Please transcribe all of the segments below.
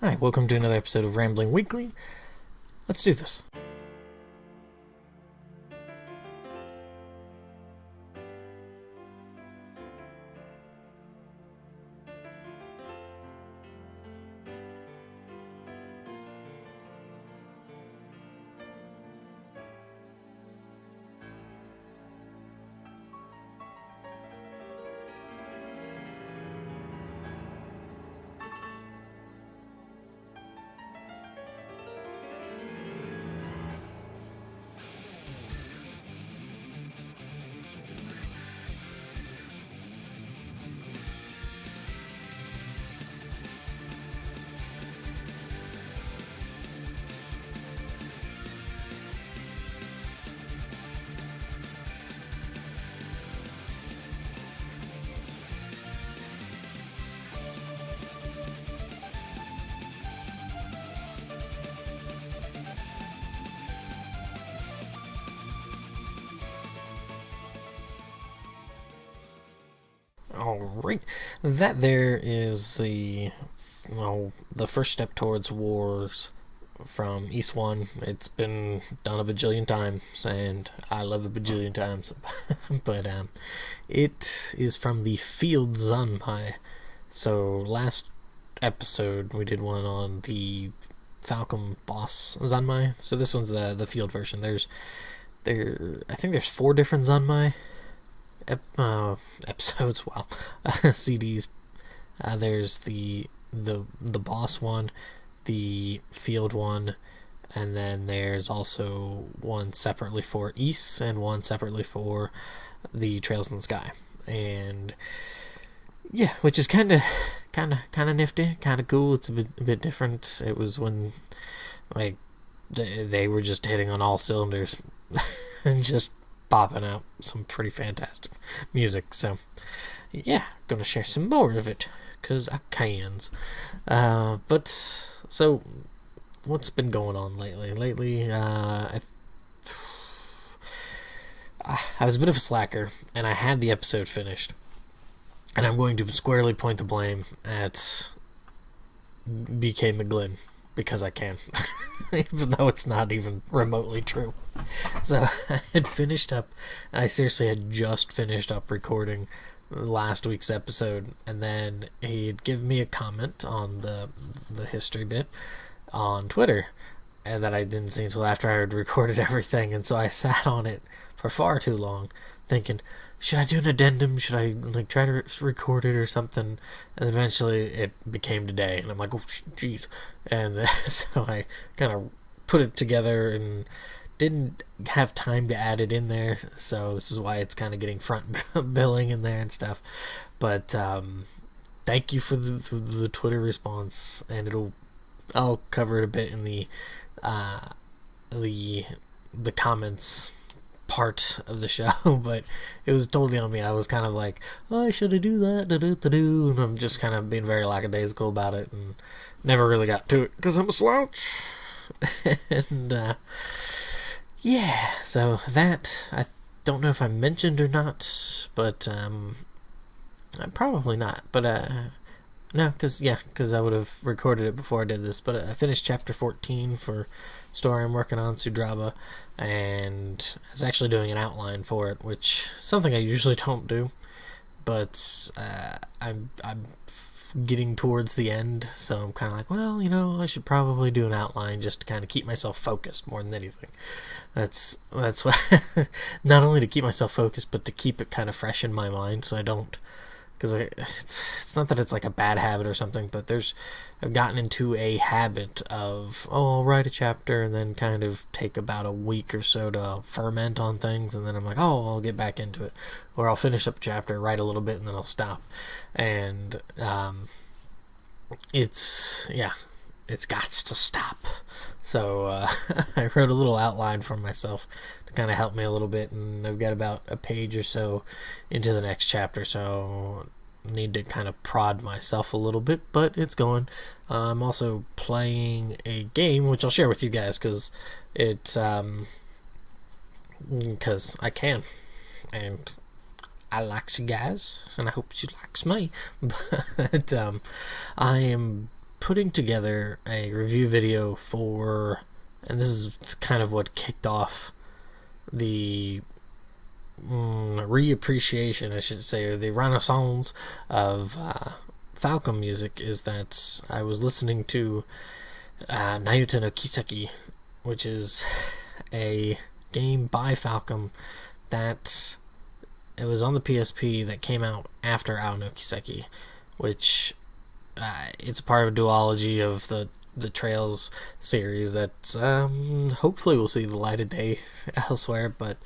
Hi, welcome to another episode of Rambling Weekly. Let's do this. Alright, that there is the first step towards wars from East 1. It's been done a bajillion times, and I love a bajillion times. But it is from the Field Zanmai. So last episode we did one on the Falcon Boss Zanmai. So this one's the field version. I think there's 4 different Zanmai episodes. Wow. CDs. There's the boss one, the field one, and then there's also one separately for East and one separately for the Trails in the Sky. And yeah, which is kind of nifty, kind of cool. It's a bit different. It was when like they were just hitting on all cylinders and just popping out some pretty fantastic music. So yeah, gonna share some more of it because I can. But so what's been going on lately? I was a bit of a slacker, and I had the episode finished, and I'm going to squarely point the blame at BK McGlynn because I can, even though it's not even remotely true. So I had finished up, and I seriously had just finished up recording last week's episode, and then he'd give me a comment on the history bit on Twitter, and that I didn't see until after I had recorded everything, and so I sat on it for far too long, thinking, should I do an addendum? Should I try to record it or something? And eventually it became today, and I'm like, oh, jeez. And so I kind of put it together and didn't have time to add it in there, so this is why it's kind of getting front billing in there and stuff. But thank you for the Twitter response, and I'll cover it a bit in the comments part of the show, but it was totally on me. I was kind of like, oh, should I do that? And I'm just kind of being very lackadaisical about it, and never really got to it because I'm a slouch. And yeah, so that I don't know if I mentioned or not, but probably not. But no, because I would have recorded it before I did this. But I finished chapter 14 for story I'm working on, Sudraba, and I was actually doing an outline for it, which is something I usually don't do. But I'm getting towards the end, so I'm kind of like, well, I should probably do an outline just to kind of keep myself focused more than anything. That's what not only to keep myself focused, but to keep it kind of fresh in my mind, so I don't, because it's not that it's like a bad habit or something, but I've gotten into a habit of, I'll write a chapter and then kind of take about a week or so to ferment on things, and then I'm like, I'll get back into it, or I'll finish up a chapter, write a little bit, and then I'll stop. And it's got to stop. So I wrote a little outline for myself to kind of help me a little bit, and I've got about a page or so into the next chapter, so I need to kind of prod myself a little bit, but it's going. I'm also playing a game, which I'll share with you guys, because I can, and I likes you guys, and I hope she likes me. But I am putting together a review video for, and this is kind of what kicked off the reappreciation, I should say, or the renaissance of Falcom music, is that I was listening to Nayuta no Kiseki, which is a game by Falcom that it was on the PSP that came out after Ao no Kiseki, which it's a part of a duology of the Trails series that hopefully will see the light of day elsewhere, but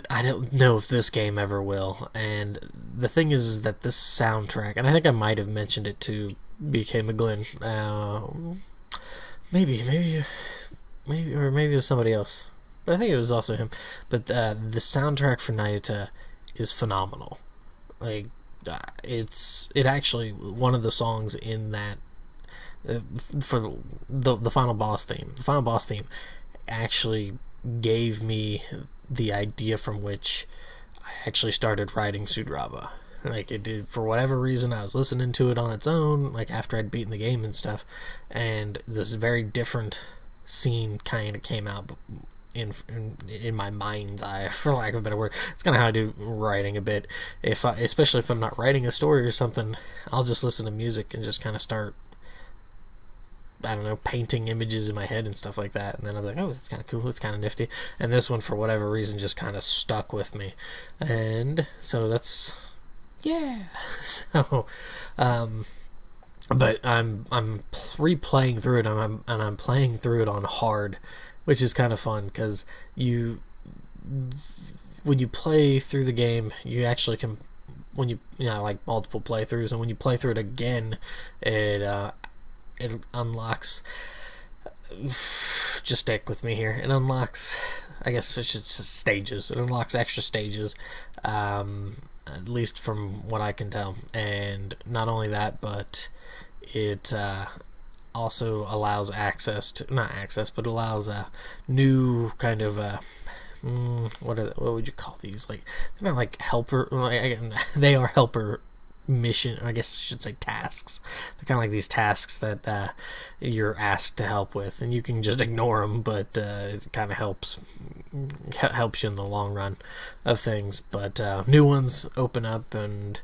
I don't know if this game ever will. And the thing is that this soundtrack, and I think I might have mentioned it to BK McGlynn, maybe it was somebody else, but I think it was also him. But the soundtrack for Nayuta is phenomenal. Like, it actually, one of the songs in that for the final boss theme. The final boss theme actually gave me the idea from which I actually started writing Sudraba. Like, it did, for whatever reason. I was listening to it on its own, like after I'd beaten the game and stuff, and this very different scene kind of came out in my mind's eye, for lack of a better word. It's kind of how I do writing a bit. Especially if I'm not writing a story or something, I'll just listen to music and just kind of start, I don't know, painting images in my head and stuff like that. And then I'm like, oh, that's kind of cool. It's kind of nifty. And this one, for whatever reason, just kind of stuck with me. And so that's, yeah. So, but I'm replaying through it, and I'm playing through it on hard, which is kind of fun, because when you play through the game, you actually can, when you know, like multiple playthroughs, and when you play through it again, it unlocks, just stick with me here, it unlocks, I guess I should say stages. It unlocks extra stages, at least from what I can tell. And not only that, but it also allows but allows a new kind of what would you call these? Like, they're not like helper, they are helper mission, I guess I should say tasks. They're kind of like these tasks that you're asked to help with, and you can just ignore them, but it kind of helps you in the long run of things. But new ones open up, and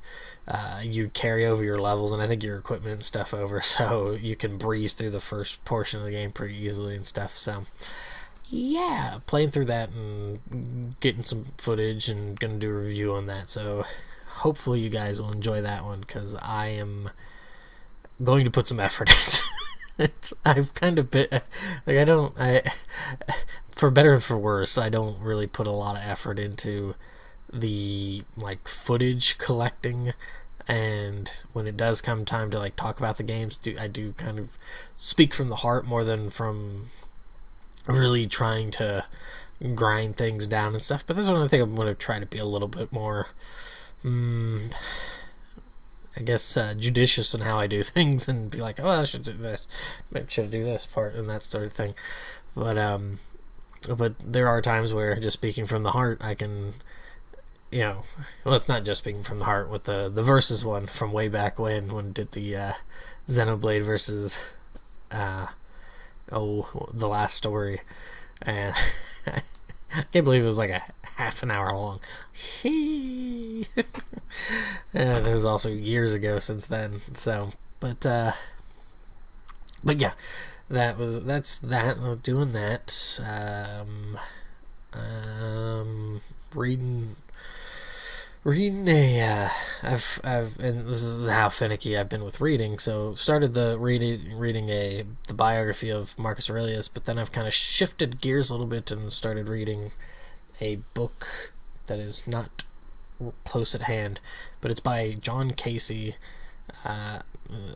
you carry over your levels, and I think your equipment and stuff over, so you can breeze through the first portion of the game pretty easily and stuff. So yeah, playing through that and getting some footage, and gonna do a review on that. So hopefully you guys will enjoy that one, because I am going to put some effort into it. I've kind of been, like, for better and for worse, I don't really put a lot of effort into the, like, footage collecting, and when it does come time to, like, talk about the games, I do kind of speak from the heart more than from really trying to grind things down and stuff. But this one, I think I'm going to try to be a little bit more, I guess, judicious in how I do things, and be like, oh, I should do this, maybe should do this part, and that sort of thing. But there are times where, just speaking from the heart, I can, well, it's not just speaking from the heart. With the Versus one from way back when did the Xenoblade versus The Last Story, and I can't believe it was like a half an hour long. And it was also years ago since then. So, but yeah, that's that. Doing that. Reading and this is how finicky I've been with reading. So started reading the biography of Marcus Aurelius, but then I've kind of shifted gears a little bit and started reading a book that is not close at hand, but it's by John Casey,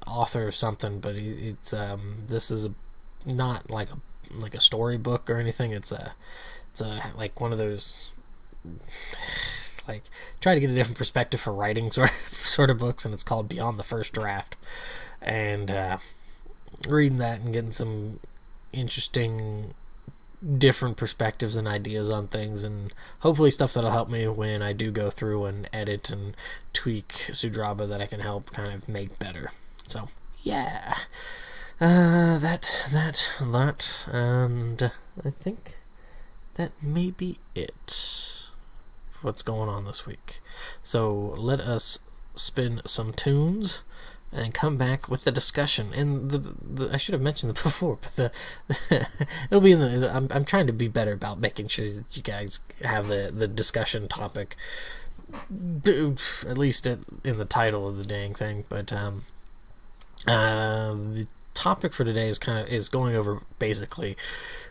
author of something. But it's this is not like a storybook or anything. It's like one of those, like, try to get a different perspective for writing sort of books, and it's called Beyond the First Draft. And reading that and getting some interesting different perspectives and ideas on things, and hopefully stuff that'll help me when I do go through and edit and tweak Sudraba, that I can help kind of make better. So yeah, that, and I think that may be it for what's going on this week. So let us spin some tunes and come back with the discussion. And the I should have mentioned it before, but it'll be in the. I'm trying to be better about making sure that you guys have the discussion topic, at least in the title of the dang thing. But the topic for today is going over basically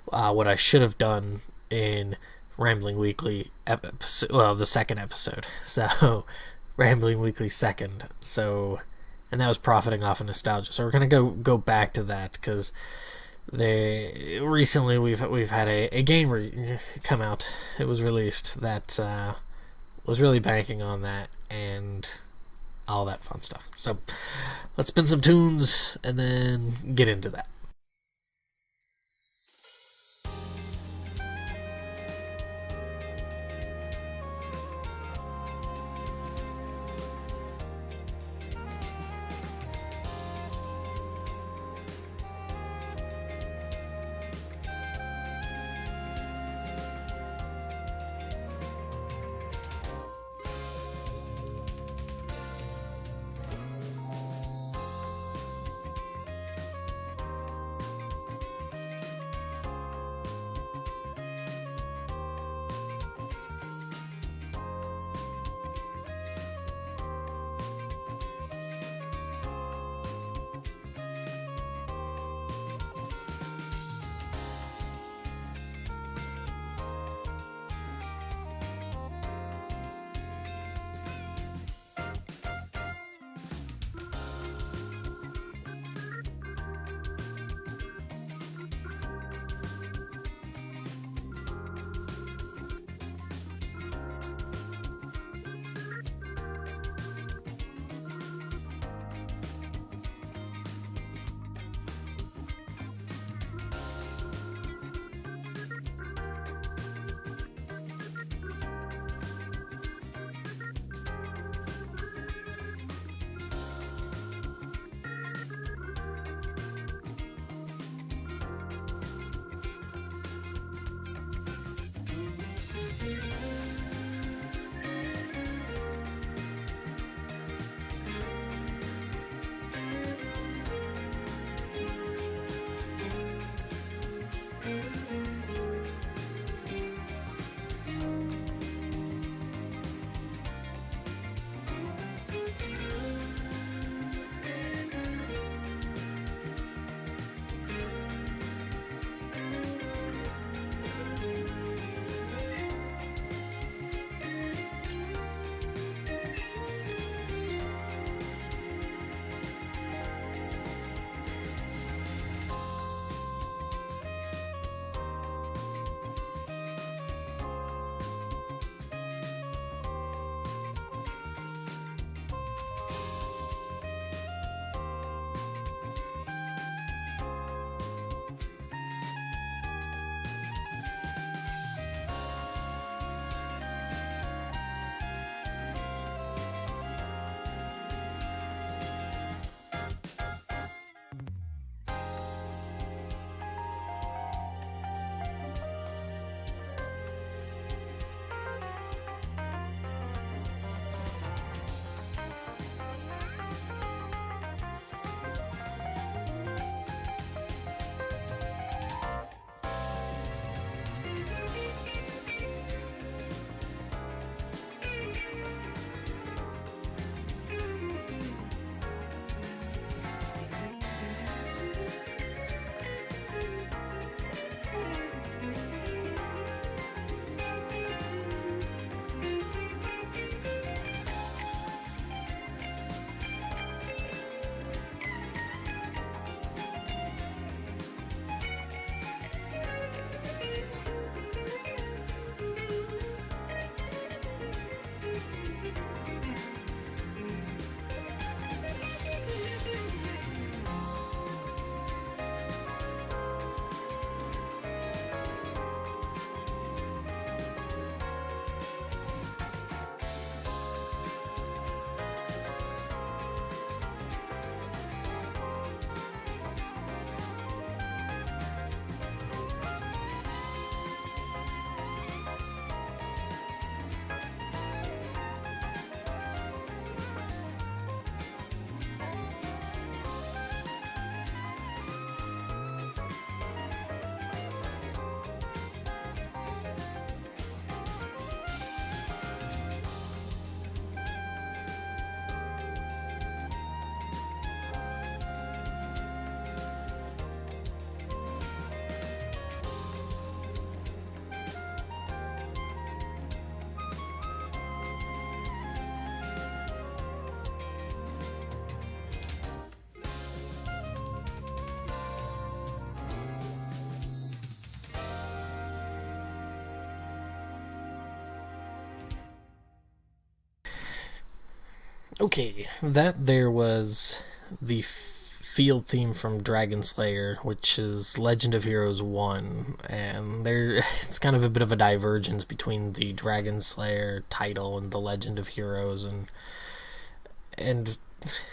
what I should have done in Rambling Weekly the second episode. So Rambling Weekly second. So. And that was profiting off of nostalgia. So we're gonna go back to that because recently we've had a game come out. It was released that was really banking on that and all that fun stuff. So let's spin some tunes and then get into that. Okay, that there was the field theme from Dragon Slayer, which is Legend of Heroes 1, and there it's kind of a bit of a divergence between the Dragon Slayer title and the Legend of Heroes, and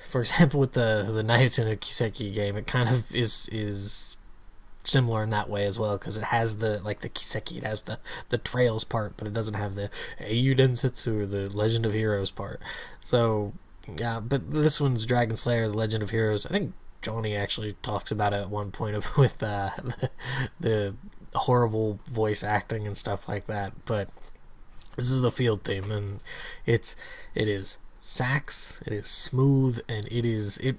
for example with the Naruto no Kiseki game, it kind of is similar in that way as well, because it has the Kiseki, it has the trails part, but it doesn't have the Eiyu Densetsu or the Legend of Heroes part. So yeah, but this one's Dragon Slayer, the Legend of Heroes. I think Johnny actually talks about it at one point with the horrible voice acting and stuff like that. But this is the field theme, and it is sax, it is smooth, and it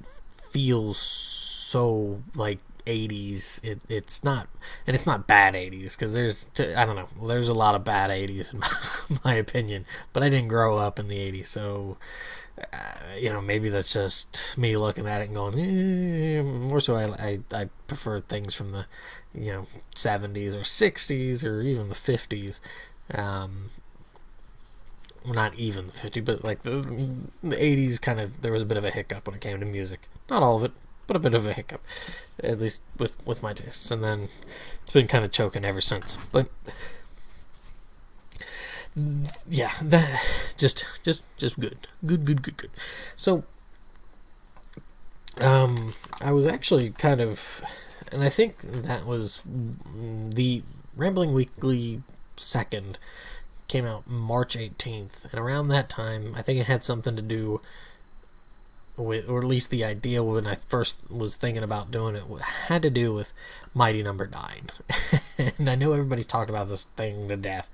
feels so like 80s. It's not bad 80s, because I don't know, there's a lot of bad 80s in my opinion, but I didn't grow up in the 80s, so maybe that's just me looking at it and going, more so I prefer things from the 70s or 60s or even the 50s. Well, not even the 50s, but like the 80s, kind of, there was a bit of a hiccup when it came to music. Not all of it, but a bit of a hiccup, at least with my tastes. And then it's been kind of choking ever since. But yeah, that just good. So I was actually kind of, and I think that was the Rambling Weekly 2nd came out March 18th, and around that time, I think it had something to do with, or at least the idea when I first was thinking about doing it, had to do with Mighty Number 9. And I know everybody's talked about this thing to death,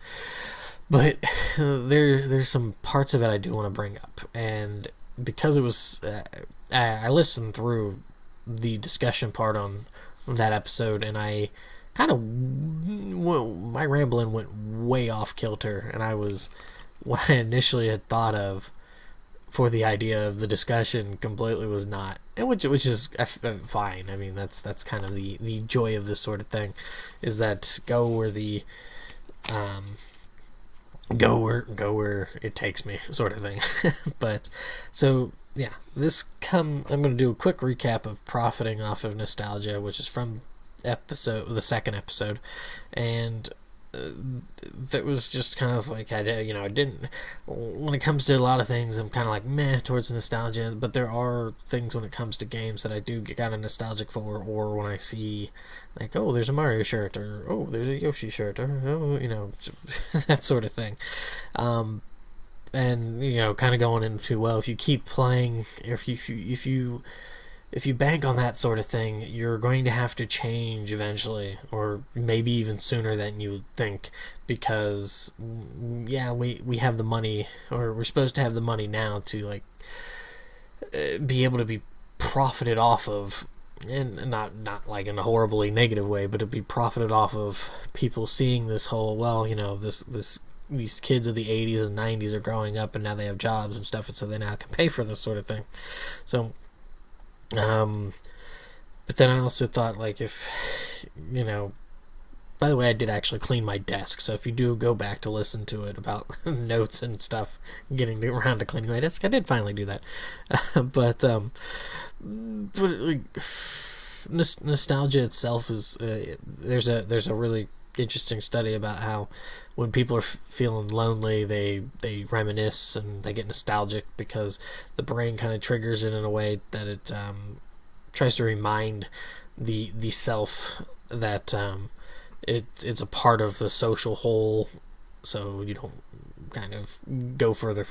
but there's some parts of it I do want to bring up, and because it was, I listened through the discussion part on that episode, and I kind of, my rambling went way off kilter, and I was, what I initially had thought of for the idea of the discussion completely was not, and which is fine. I mean, that's kind of the joy of this sort of thing, is that go where it takes me, sort of thing. But so yeah, I'm going to do a quick recap of Profiting Off of Nostalgia, which is from the second episode, and that was just kind of like, I didn't, when it comes to a lot of things, I'm kind of like meh towards nostalgia, but there are things when it comes to games that I do get kind of nostalgic for, or when I see like, oh, there's a Mario shirt, or oh, there's a Yoshi shirt, or oh, that sort of thing. And kind of going into, well, if you keep playing, if you bank on that sort of thing, you're going to have to change eventually, or maybe even sooner than you would think, because yeah, we have the money, or we're supposed to have the money now to like be able to be profited off of, and not like in a horribly negative way, but to be profited off of people seeing this whole, well, these kids of the 80s and 90s are growing up and now they have jobs and stuff, and so they now can pay for this sort of thing. So but then I also thought, like, if, by the way, I did actually clean my desk, so if you do go back to listen to it about notes and stuff, getting around to cleaning my desk, I did finally do that. But like, nostalgia itself is, there's a really interesting study about how when people are feeling lonely, they reminisce and they get nostalgic, because the brain kind of triggers it in a way that it tries to remind the self that it's a part of the social whole, so you don't kind of go further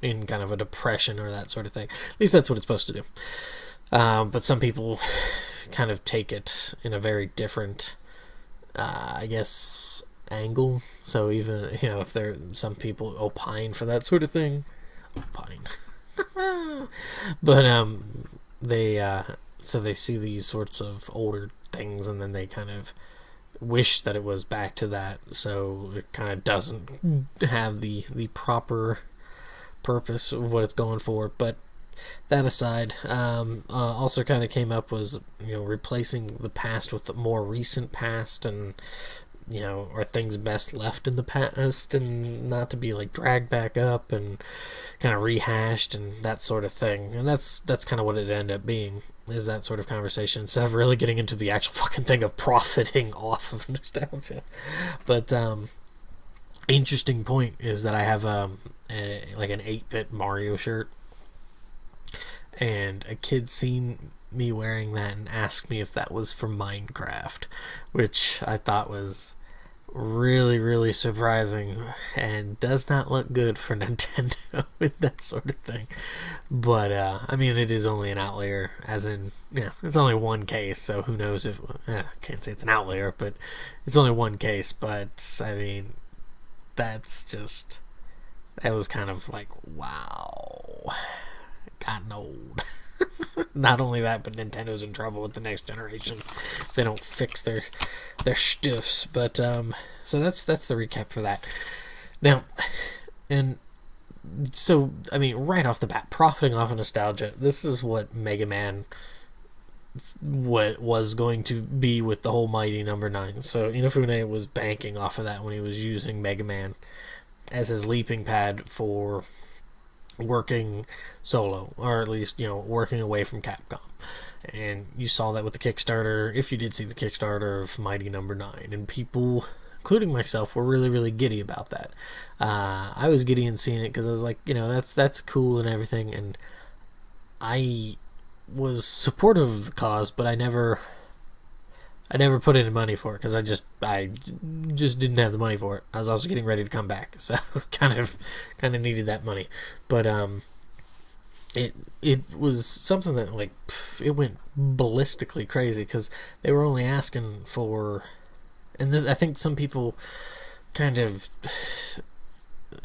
in kind of a depression or that sort of thing. At least that's what it's supposed to do. But some people kind of take it in a very different, I guess, angle. So even, if some people opine for that sort of thing, but they see these sorts of older things, and then they kind of wish that it was back to that, so it kind of doesn't have the proper purpose of what it's going for. But that aside, also kind of came up was, replacing the past with the more recent past, and are things best left in the past and not to be like dragged back up and kind of rehashed and that sort of thing. And that's kind of what it ended up being, is that sort of conversation, instead of really getting into the actual fucking thing of profiting off of nostalgia. But interesting point is that I have like an 8-bit Mario shirt, and a kid seen me wearing that and asked me if that was for Minecraft, which I thought was really, really surprising and does not look good for Nintendo with that sort of thing. But I mean, it is only an outlier, as in, it's only one case, so who knows if can't say it's an outlier, but it's only one case. But I mean, that was kind of like, wow, gotten old. Not only that, but Nintendo's in trouble with the next generation if they don't fix their stiffs. But so that's the recap for that. Now, and so I mean, right off the bat, profiting off of nostalgia. This is what Mega Man was going to be with the whole Mighty Number 9. So Inafune was banking off of that when he was using Mega Man as his leaping pad for working solo, or at least working away from Capcom. And you saw that with the Kickstarter, if you did see the Kickstarter of Mighty Number 9, and people, including myself, were really, really giddy about that. I was giddy in seeing it because I was like, that's cool and everything, and I was supportive of the cause, but I never put any money for it because I just didn't have the money for it. I was also getting ready to come back, so kind of needed that money. But it was something that it went ballistically crazy because they were only asking for, and I think some people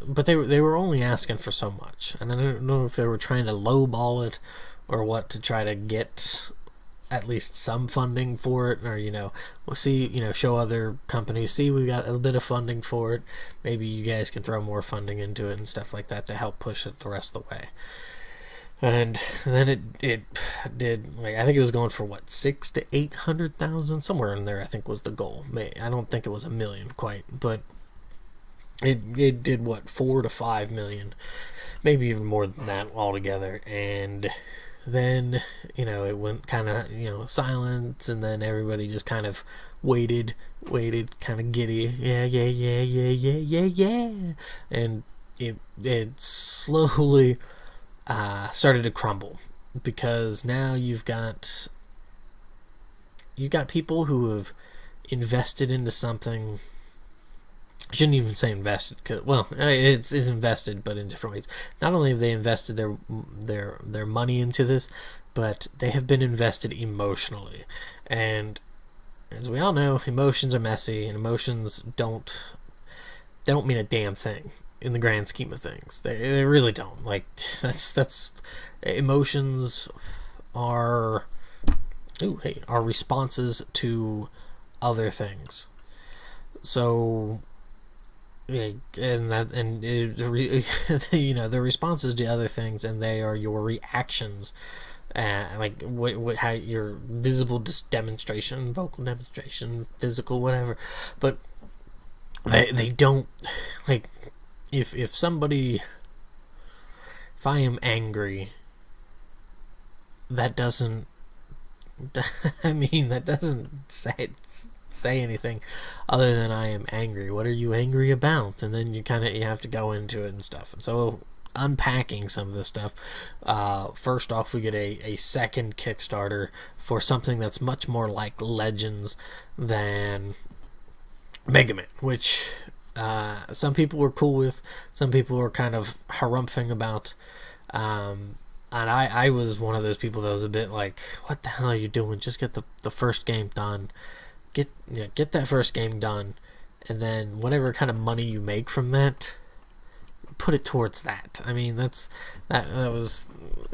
but they were only asking for so much, and I don't know if they were trying to lowball it or what, to try to get at least some funding for it, or we'll see, show other companies, see, we got a bit of funding for it, maybe you guys can throw more funding into it and stuff like that to help push it the rest of the way. And then it did, I think it was going for what, 600,000 to 800,000, somewhere in there I think was the goal. I don't think it was 1 million quite, but it did what, 4 to 5 million, maybe even more than that altogether. And then it went kind of silent, and then everybody just kind of waited kind of giddy, yeah, and it slowly started to crumble, because now you've got people who have invested into something. I shouldn't even say invested, because, well, it's invested, but in different ways. Not only have they invested their money into this, but they have been invested emotionally. And as we all know, emotions are messy, and emotions don't mean a damn thing in the grand scheme of things. They really don't. That's emotions are responses to other things. So, the responses to other things, and they are your reactions, how your visible demonstration, vocal demonstration, physical, whatever. But they don't, if I am angry, that doesn't say anything other than I am angry. What are you angry about? And then you have to go into it and stuff. And so, unpacking some of this stuff, first off, we get a second Kickstarter for something that's much more like Legends than Mega Man, which some people were cool with, some people were kind of harumphing about, and I was one of those people that was a bit like, what the hell are you doing? Just get the first game done. Get that first game done, and then whatever kind of money you make from that, put it towards that. I mean, that was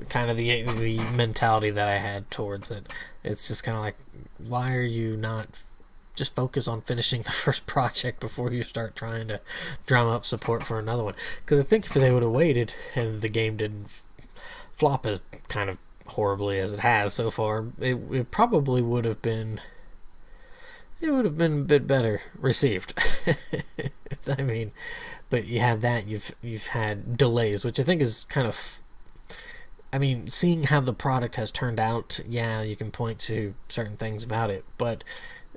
kind of the mentality that I had towards it. It's just kind of like, why are you not just focus on finishing the first project before you start trying to drum up support for another one? Because I think if they would have waited and the game didn't flop as kind of horribly as it has so far, it probably would have been it would have been a bit better received. I mean, but you had that. You've had delays, which I think is kind of. I mean, seeing how the product has turned out, yeah, you can point to certain things about it, but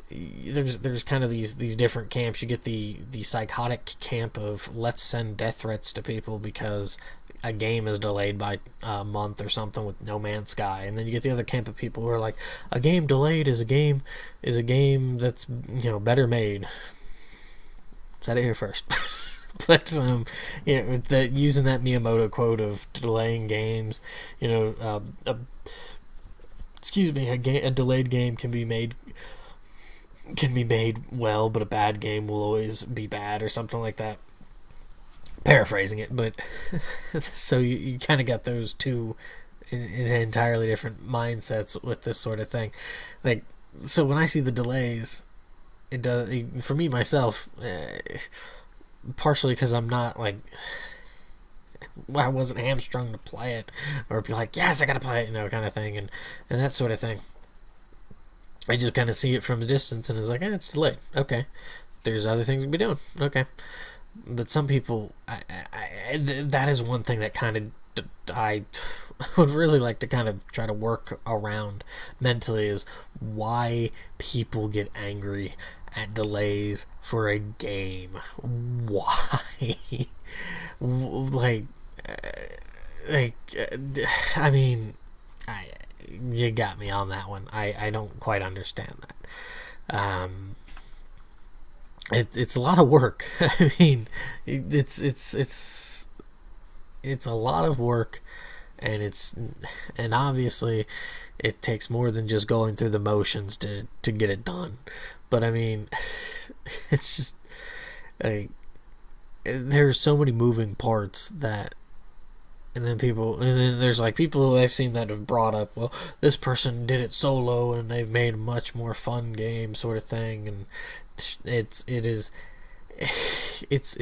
there's kind of these different camps. You get the psychotic camp of let's send death threats to people because a game is delayed by a month or something with No Man's Sky, and then you get the other camp of people who are like, a game delayed is a game that's better made. Said it here first. But using that Miyamoto quote of delaying games, a delayed game can be made well, but a bad game will always be bad, or something like that. Paraphrasing it, but so you kind of got those two in entirely different mindsets with this sort of thing. Like, so when I see the delays, it does for me myself. Partially because I'm not like, I wasn't hamstrung to play it or be like, yes, I gotta play it, kind of thing, and that sort of thing. I just kind of see it from a distance and it's like, it's delayed. Okay, there's other things to be doing. Okay, but some people, that is one thing that kind of I would really like to kind of try to work around mentally, is why people get angry at delays for a game. Why? I mean, you got me on that one. I don't quite understand that. It's a lot of work. I mean, it's a lot of work, and obviously it takes more than just going through the motions to get it done. But I mean, it's just there's so many moving parts that, and then there's like people who I've seen that have brought up, well, this person did it solo and they've made a much more fun game, sort of thing, and it's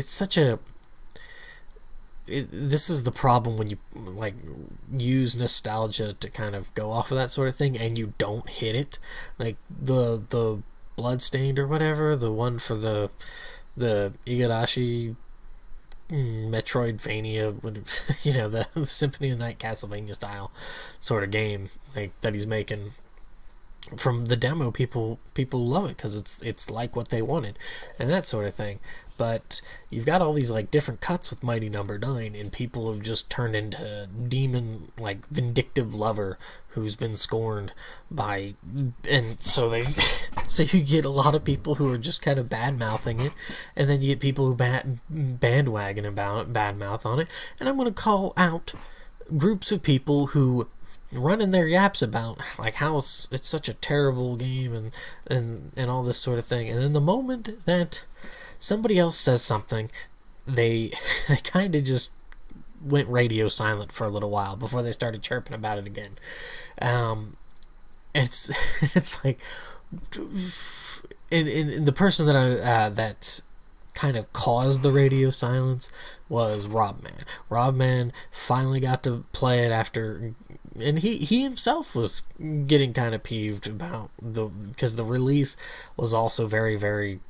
such a. This is the problem when you like use nostalgia to kind of go off of that sort of thing and you don't hit it, like the Bloodstained or whatever, the one for the Igarashi Metroidvania, the Symphony of Night Castlevania style sort of game, like that he's making. From the demo, people love it because it's like what they wanted and that sort of thing. But you've got all these like different cuts with Mighty Number 9, and people have just turned into demon, like vindictive lover who's been scorned by, and so you get a lot of people who are just kind of bad mouthing it, and then you get people who bandwagon about it, bad mouth on it, and I'm going to call out groups of people who running their yaps about like how it's such a terrible game and all this sort of thing, and then the moment that somebody else says something, they kind of just went radio silent for a little while before they started chirping about it again. It's like, and the person that that kind of caused the radio silence was Robman finally got to play it after, and he himself was getting kind of peeved about because the release was also very, very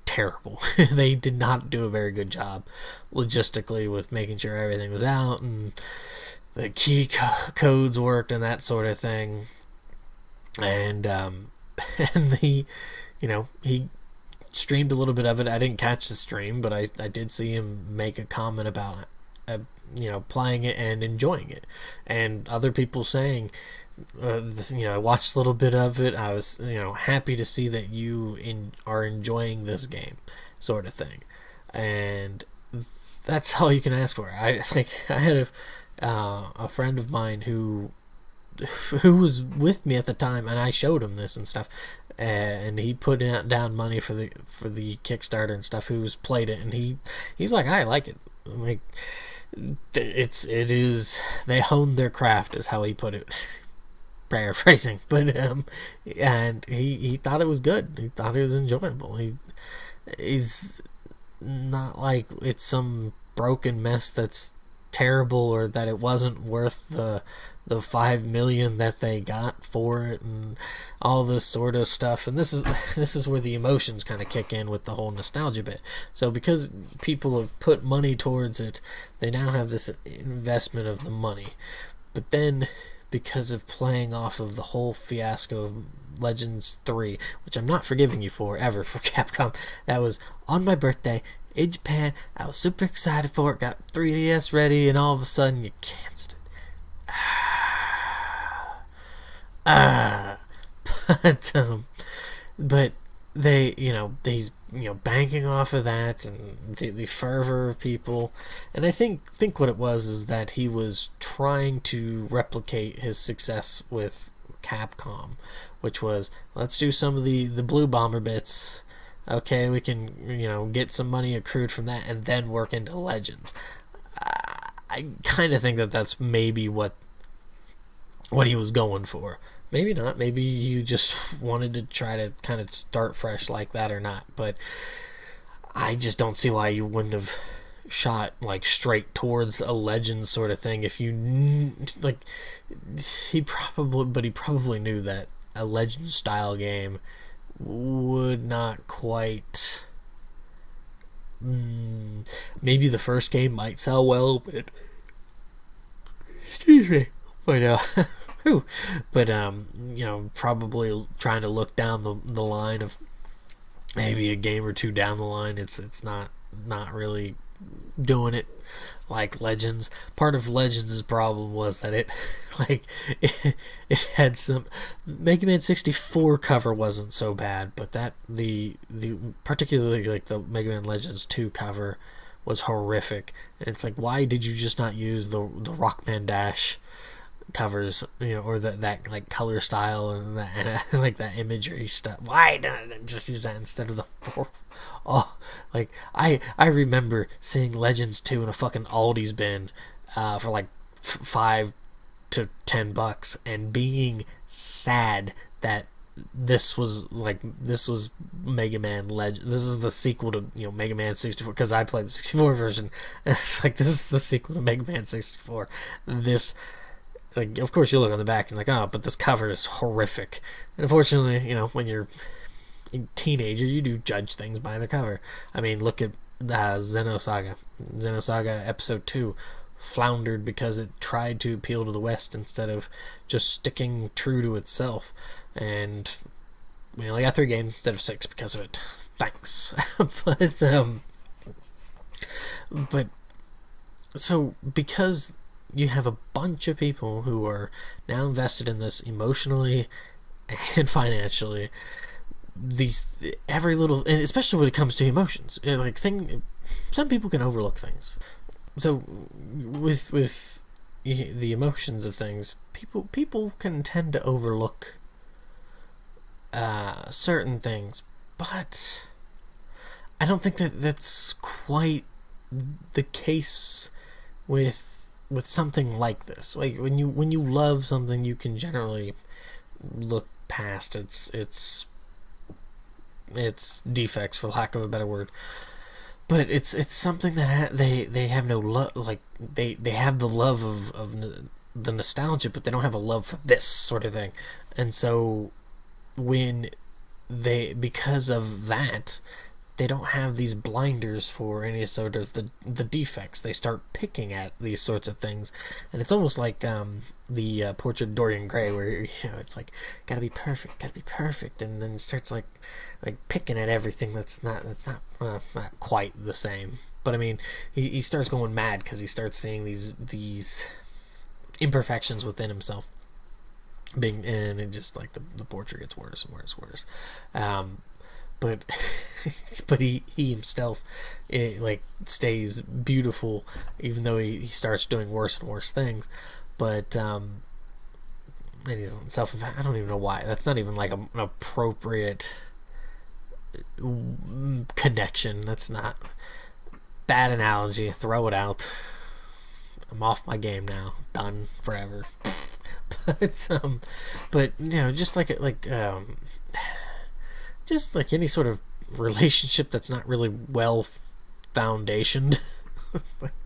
terrible. They did not do a very good job logistically with making sure everything was out and the key codes worked and that sort of thing. And he streamed a little bit of it. I didn't catch the stream, but I did see him make a comment about playing it and enjoying it, and other people saying, I watched a little bit of it. I was, happy to see that you are enjoying this game, sort of thing, and that's all you can ask for. I had a friend of mine who was with me at the time, and I showed him this and stuff, and he put down money for the Kickstarter and stuff. Who's played it, and he's like, I like it. I'm like, it is, they honed their craft, is how he put it. Paraphrasing, but and he thought it was good. He thought it was enjoyable. He's not like it's some broken mess that's terrible or that it wasn't worth the the 5 million that they got for it and all this sort of stuff. And this is where the emotions kind of kick in with the whole nostalgia bit. So because people have put money towards it, they now have this investment of the money. But then, because of playing off of the whole fiasco of Legends 3, which I'm not forgiving you for ever for Capcom, that was on my birthday in Japan. I was super excited for it, got 3DS ready, and all of a sudden you canceled it. But they, he's banking off of that and the fervor of people, and I think what it was is that he was trying to replicate his success with Capcom, which was, let's do some of the Blue Bomber bits. Okay, we can get some money accrued from that, and then work into Legends. I kind of think that that's maybe what he was going for. Maybe not. Maybe you just wanted to try to kind of start fresh like that or not. But I just don't see why you wouldn't have shot like straight towards a Legends sort of thing. If you he probably knew that a Legends style game would not quite. Maybe the first game might sell well, but excuse me. But probably trying to look down the line of maybe a game or two down the line, it's not really doing it like Legends. Part of Legends' problem was that it had some. Mega Man 64 cover wasn't so bad, but that the particularly like the Mega Man Legends 2 cover was horrific. And it's like, why did you just not use the Rockman Dash covers, or that like color style and like that imagery stuff? Why didn't I just use that instead of the 4? Oh, like I remember seeing Legends 2 in a fucking Aldi's bin for like $5 to $10 and being sad that this was Mega Man Legend. This is the sequel to Mega Man 64, because I played the 64 version. And it's like, this is the sequel to Mega Man 64. This, like, of course you look on the back and like, oh, but this cover is horrific. And unfortunately, when you're a teenager, you do judge things by the cover. I mean, look at Xenosaga. Xenosaga Episode 2 floundered because it tried to appeal to the West instead of just sticking true to itself. And we only got 3 games instead of 6 because of it. Thanks. But so because you have a bunch of people who are now invested in this emotionally and financially, every little, and especially when it comes to emotions, some people can overlook things. So with the emotions of things, people can tend to overlook certain things, but I don't think that's quite the case with something like this. Like when you love something, you can generally look past its defects, for lack of a better word. But it's something that they have no love. Like they have the love of the nostalgia, but they don't have a love for this sort of thing. And so when because of that, they don't have these blinders for any sort of the defects. They start picking at these sorts of things, and it's almost like the Portrait of Dorian Gray, where it's like, gotta be perfect, and then it starts like picking at everything that's not quite the same. But I mean, he starts going mad because he starts seeing these imperfections within himself, and it just like the portrait gets worse and worse. But he himself, stays beautiful, even though he starts doing worse and worse things. But and he's I don't even know why. That's not even like an appropriate connection. That's not bad analogy. Throw it out. I'm off my game now. Done forever. But just like just like any sort of relationship that's not really well foundationed,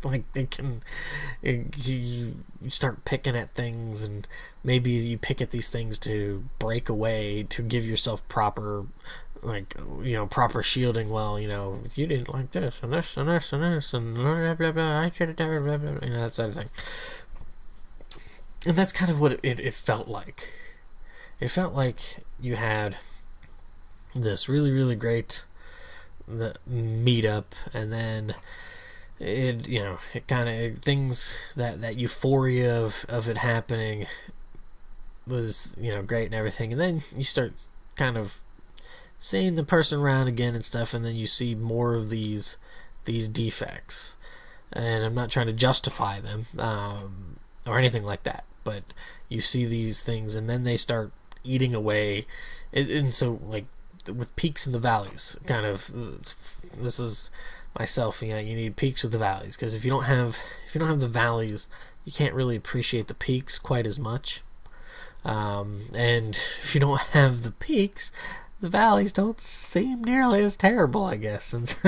like they can, you start picking at things, and maybe you pick at these things to break away, to give yourself proper, like, proper shielding. Well, you didn't like this and this and this and this and blah blah blah, I should have done blah blah, that sort of thing. And that's kind of what it felt like. It felt like you had this really, really great meetup, and then it kind of, things, that euphoria of it happening was great and everything, and then you start kind of seeing the person around again and stuff, and then you see more of these defects. And I'm not trying to justify them or anything like that, but you see these things, and then they start eating away. And so, like, with peaks and the valleys, kind of, this is myself, you need peaks with the valleys, because if you don't have the valleys, you can't really appreciate the peaks quite as much. And if you don't have the peaks, the valleys don't seem nearly as terrible, I guess. And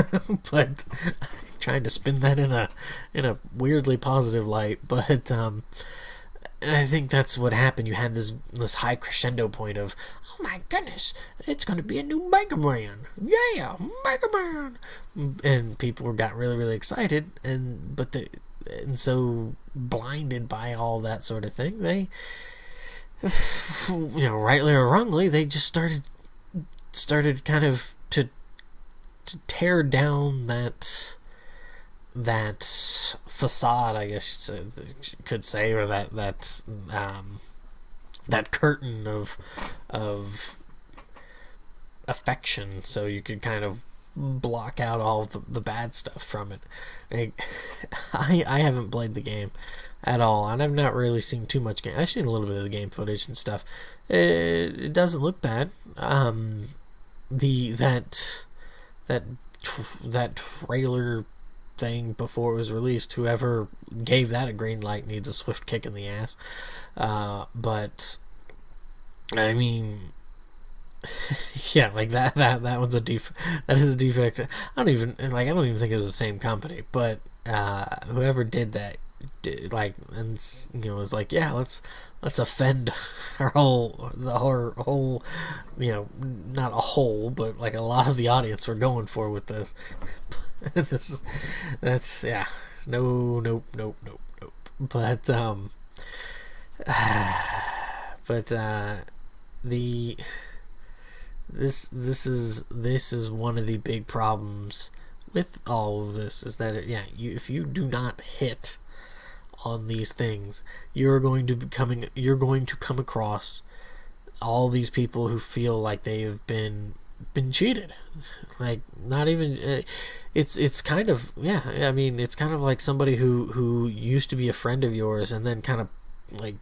but trying to spin that in a weirdly positive light, but and I think that's what happened. You had this high crescendo point of, oh my goodness, it's going to be a new Mega Man. Yeah, Mega Man. And people got really, really excited, and so blinded by all that sort of thing, they, rightly or wrongly, they just started kind of to tear down that facade, I guess you could say, or that curtain of affection, so you could kind of block out all the bad stuff from it. I haven't played the game at all, and I've not really seen too much game. I've seen a little bit of the game footage and stuff. It doesn't look bad. That trailer thing before it was released, whoever gave that a green light needs a swift kick in the ass. But I mean, yeah, like that one's that is a defect. I don't even think it was the same company, but whoever did that was like, yeah, let's offend our whole, not a whole, but like a lot of the audience we're going for with this. That's nope. But this is one of the big problems with all of this, is that if you do not hit on these things, you're going to come across all these people who feel like they have been cheated. Like, not even it's kind of, I mean, it's kind of like somebody who used to be a friend of yours, and then kind of like,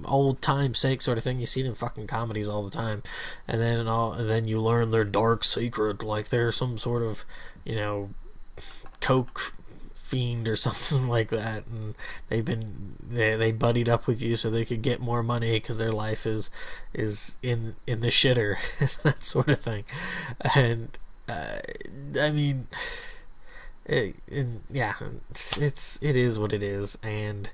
old time sake sort of thing. You see it in fucking comedies all the time, and then you learn their dark secret, like they're some sort of coke fiend or something like that, and they buddied up with you so they could get more money because their life is in the shitter, that sort of thing. And I mean, it is what it is. And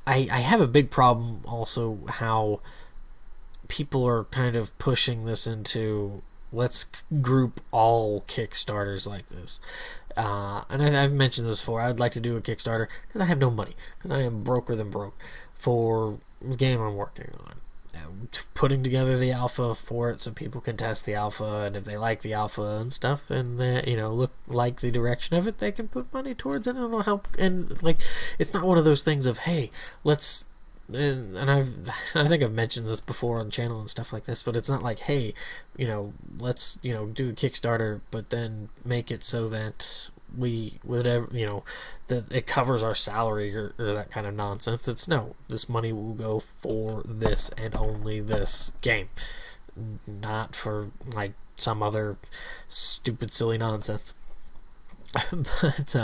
I have a big problem also how people are kind of pushing this into, let's group all Kickstarters like this. And I've mentioned this before. I'd like to do a Kickstarter because I have no money, because I am broker than broke for the game I'm working on. Putting together the alpha for it so people can test the alpha, and if they like the alpha and stuff, and like the direction of it, they can put money towards it, and it'll help. And like, it's not one of those things of, hey, let's. And I think I've mentioned this before on the channel and stuff like this, but it's not like, hey, let's do a Kickstarter, but then make it so that that it covers our salary or that kind of nonsense. It's no, this money will go for this and only this game, not for like some other stupid silly nonsense. But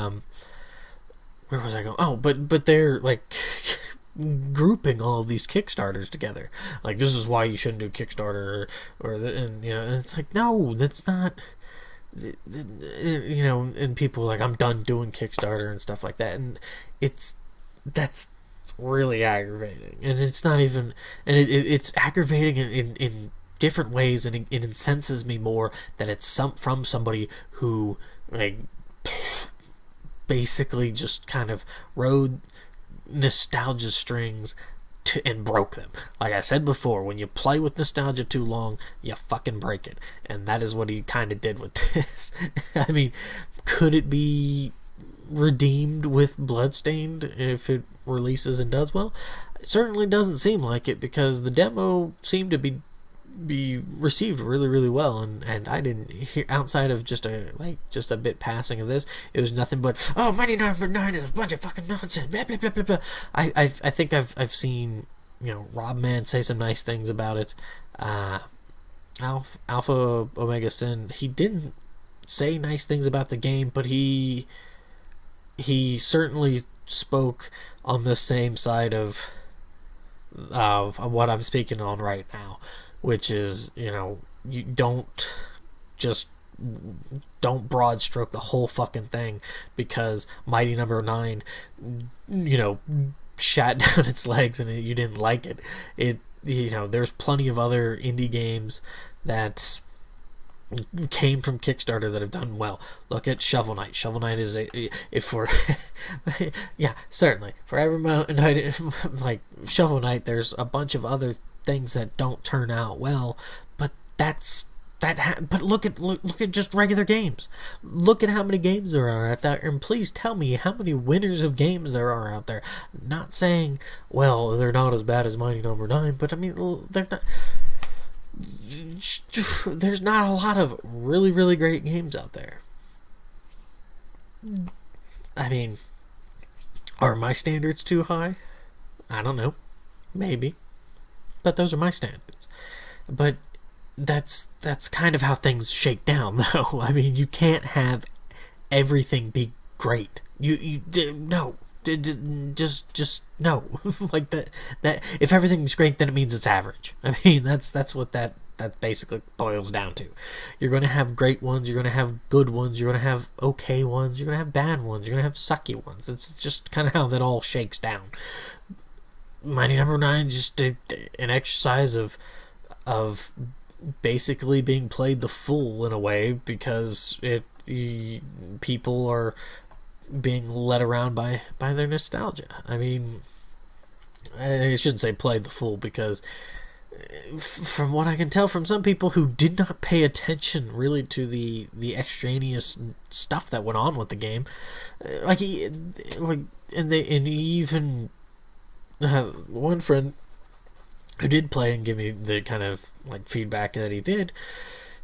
where was I going? Oh, but they're like grouping all of these Kickstarters together, like, this is why you shouldn't do Kickstarter, and it's like, no, that's not you know, and people are like, I'm done doing Kickstarter and stuff like that, and that's really aggravating, and it's not even, and it's aggravating in different ways, and it incenses me more that it's from somebody who, like, basically just kind of rode nostalgia strings and broke them. Like I said before, when you play with nostalgia too long, you fucking break it. And that is what he kind of did with this. I mean, could it be redeemed with Bloodstained if it releases and does well? It certainly doesn't seem like it, because the demo seemed to be received really, really well, and I didn't hear, outside of just a bit passing of this, it was nothing but, oh, Mighty Number 9 is a bunch of fucking nonsense, blah blah blah blah blah. I think I've seen, you know, Rob Man say some nice things about it. Alpha Omega Sin, he didn't say nice things about the game, but he certainly spoke on the same side of what I'm speaking on right now, which is, you know, you don't broad stroke the whole fucking thing because Mighty Number 9, you know, shat down its legs and you didn't like it. You know, there's plenty of other indie games that came from Kickstarter that have done well. Look at Shovel Knight. Shovel Knight is yeah, certainly for every like Shovel Knight, there's a bunch of other things that don't turn out well, but but look at just regular games. Look at how many games there are out there, and please tell me how many winners of games there are out there. Not saying, well, they're not as bad as Mighty Number 9, but I mean, they're not. There's not a lot of really, really great games out there. I mean, are my standards too high? I don't know. Maybe. But those are my standards. But that's kind of how things shake down, though. I mean, you can't have everything be great. No. Just no. Like that if everything's great, then it means it's average. I mean, that's what that basically boils down to. You're going to have great ones, you're going to have good ones, you're going to have okay ones, you're going to have bad ones, you're going to have sucky ones. It's just kind of how that all shakes down. Mighty Number 9 just an exercise of basically being played the fool in a way, because people are being led around by their nostalgia. I mean, I shouldn't say played the fool, because from what I can tell from some people who did not pay attention really to the extraneous stuff that went on with the game, even one friend who did play and give me the kind of like feedback that he did,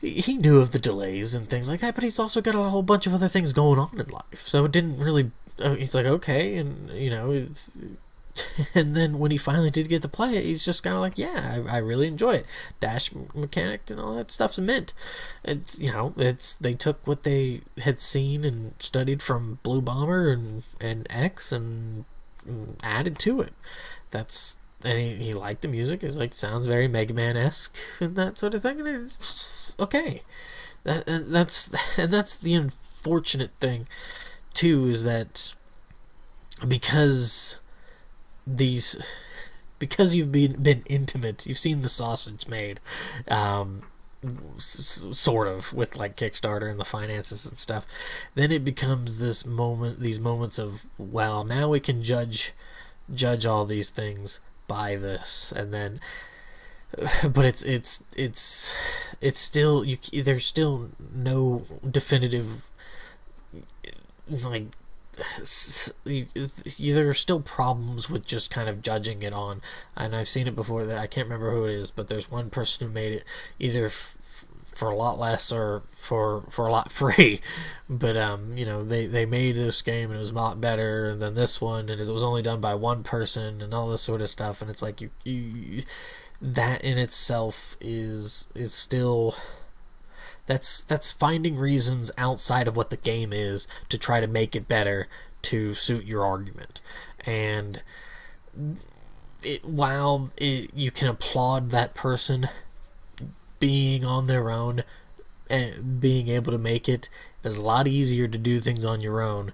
he knew of the delays and things like that, but he's also got a whole bunch of other things going on in life, so it didn't really, he's like, okay, and you know, and then when he finally did get to play it, he's just kind of like, yeah, I really enjoy it. Dash mechanic and all that stuff's mint. It's, you know, they took what they had seen and studied from Blue Bomber and X and added to it. And he liked the music. It's like, sounds very Mega Man-esque and that sort of thing, and it's okay. That's the unfortunate thing too, is that because you've been intimate, you've seen the sausage made, sort of, with like Kickstarter and the finances and stuff, then it becomes these moments of, well, now we can judge all these things by this, and then but it's still, there's still no definitive, like, there are still problems with just kind of judging it on, and I've seen it before, that I can't remember who it is, but there's one person who made it either for a lot less or for a lot free, but you know, they made this game and it was a lot better than this one, and it was only done by one person and all this sort of stuff, and it's like, you that in itself is still, that's finding reasons outside of what the game is to try to make it better to suit your argument. And you can applaud that person being on their own, and being able to make it is a lot easier to do things on your own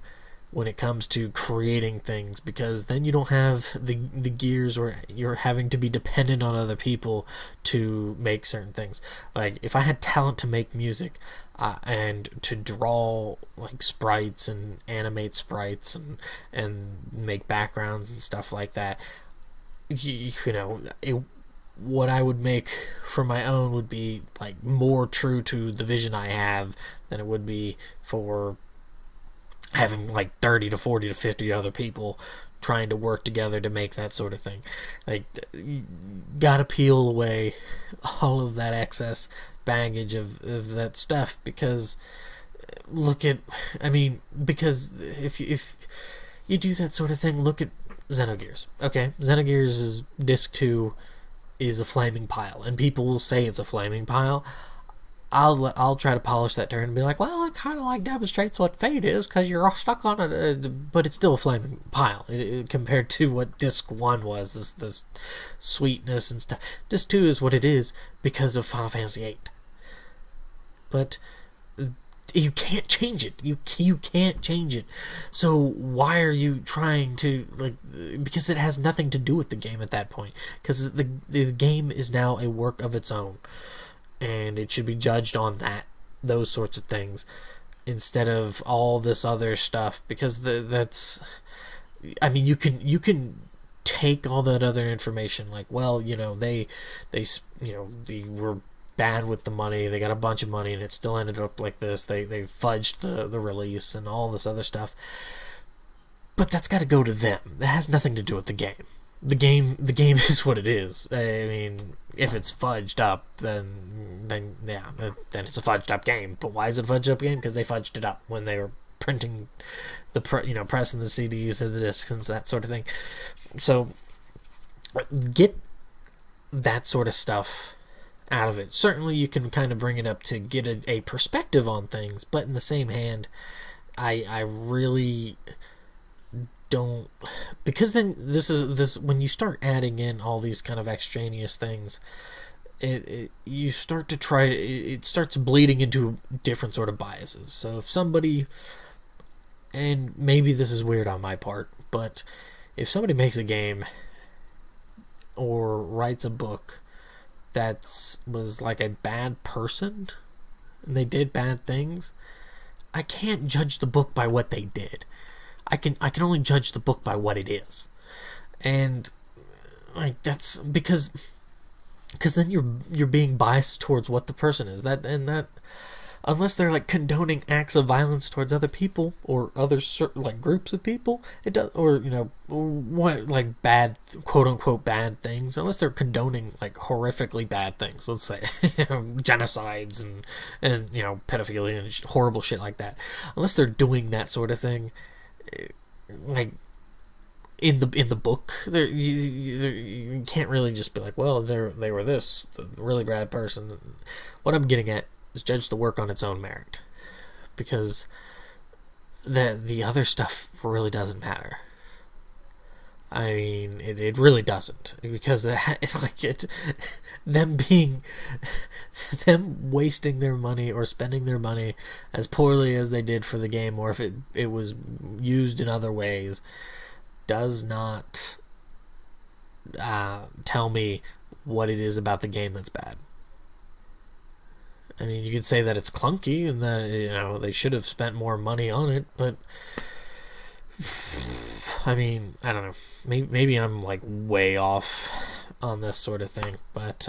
when it comes to creating things, because then you don't have the gears or you're having to be dependent on other people to make certain things. Like if I had talent to make music and to draw like sprites and animate sprites and make backgrounds and stuff like that, what I would make for my own would be like more true to the vision I have than it would be for having like 30 to 40 to 50 other people trying to work together to make that sort of thing. Like, you gotta peel away all of that excess baggage of that stuff, because because if you do that sort of thing, look at Xenogears. Okay, Xenogears' Disc 2 is a flaming pile, and people will say it's a flaming pile. I'll try to polish that turn and be like, well, it kind of like demonstrates what fate is, because you're all stuck on it, but it's still a flaming pile compared to what Disc 1 was, this sweetness and stuff. Disc 2 is what it is because of Final Fantasy VIII. But you can't change it. You can't change it. So why are you trying to, because it has nothing to do with the game at that point, because the game is now a work of its own. And it should be judged on those sorts of things, instead of all this other stuff. Because you can take all that other information, like, well, they were bad with the money, they got a bunch of money, and it still ended up like this. They fudged the release and all this other stuff. But that's got to go to them. That has nothing to do with the game. The game is what it is. I mean, if it's fudged up, then it's a fudged up game. But why is it a fudged up game? Because they fudged it up when they were printing pressing the CDs and the discs and that sort of thing. So get that sort of stuff out of it. Certainly, you can kind of bring it up to get a perspective on things, but in the same hand, I really don't, because then this when you start adding in all these kind of extraneous things, it starts bleeding into different sort of biases. So if somebody, and maybe this is weird on my part, but if somebody makes a game or writes a book that was like a bad person and they did bad things, I can't judge the book by what they did. I can only judge the book by what it is. And that's because then you're being biased towards what the person is. That unless they're condoning acts of violence towards other people or other groups of people, it does, or what bad, quote unquote bad things, unless they're condoning horrifically bad things, let's say genocides and pedophilia and horrible shit like that, unless they're doing that sort of thing, in the book, you can't really just be like, well, they were this really bad person. What I'm getting at is judge the work on its own merit, because the other stuff really doesn't matter. I mean, it really doesn't, because it's them wasting their money or spending their money as poorly as they did for the game, or if it was used in other ways, does not tell me what it is about the game that's bad. I mean, you could say that it's clunky and that they should have spent more money on it, but I mean, I don't know. Maybe I'm way off on this sort of thing, but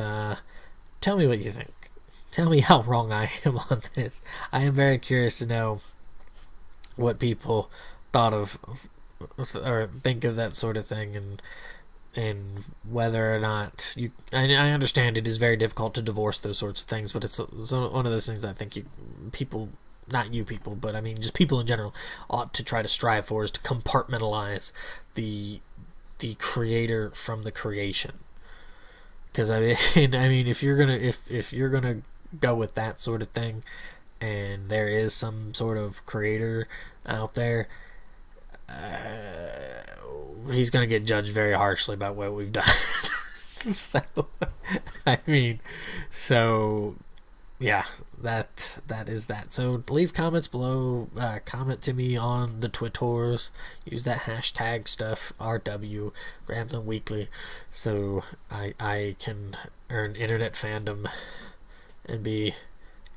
tell me what you think. Tell me how wrong I am on this. I am very curious to know what people thought of or think of that sort of thing, and whether or not I understand it is very difficult to divorce those sorts of things, but it's one of those things that I think not you people, but I mean just people in general ought to try to strive for, is to compartmentalize the creator from the creation. Because I mean if you're gonna go with that sort of thing, and there is some sort of creator out there, he's gonna get judged very harshly about what we've done. So I mean, so yeah, that is that. So leave comments below. Comment to me on the Twitters. Use that hashtag stuff, RW Rambling Weekly, so I can earn internet fandom and be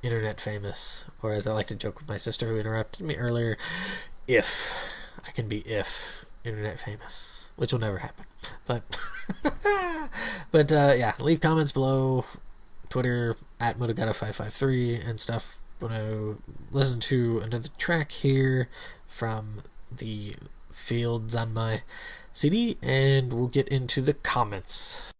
internet famous, or as I like to joke with my sister who interrupted me earlier, if I can be internet famous, which will never happen. But yeah, leave comments below. Twitter at Motogata553 and stuff. When I listen to another track here from the fields on my CD, and we'll get into the comments.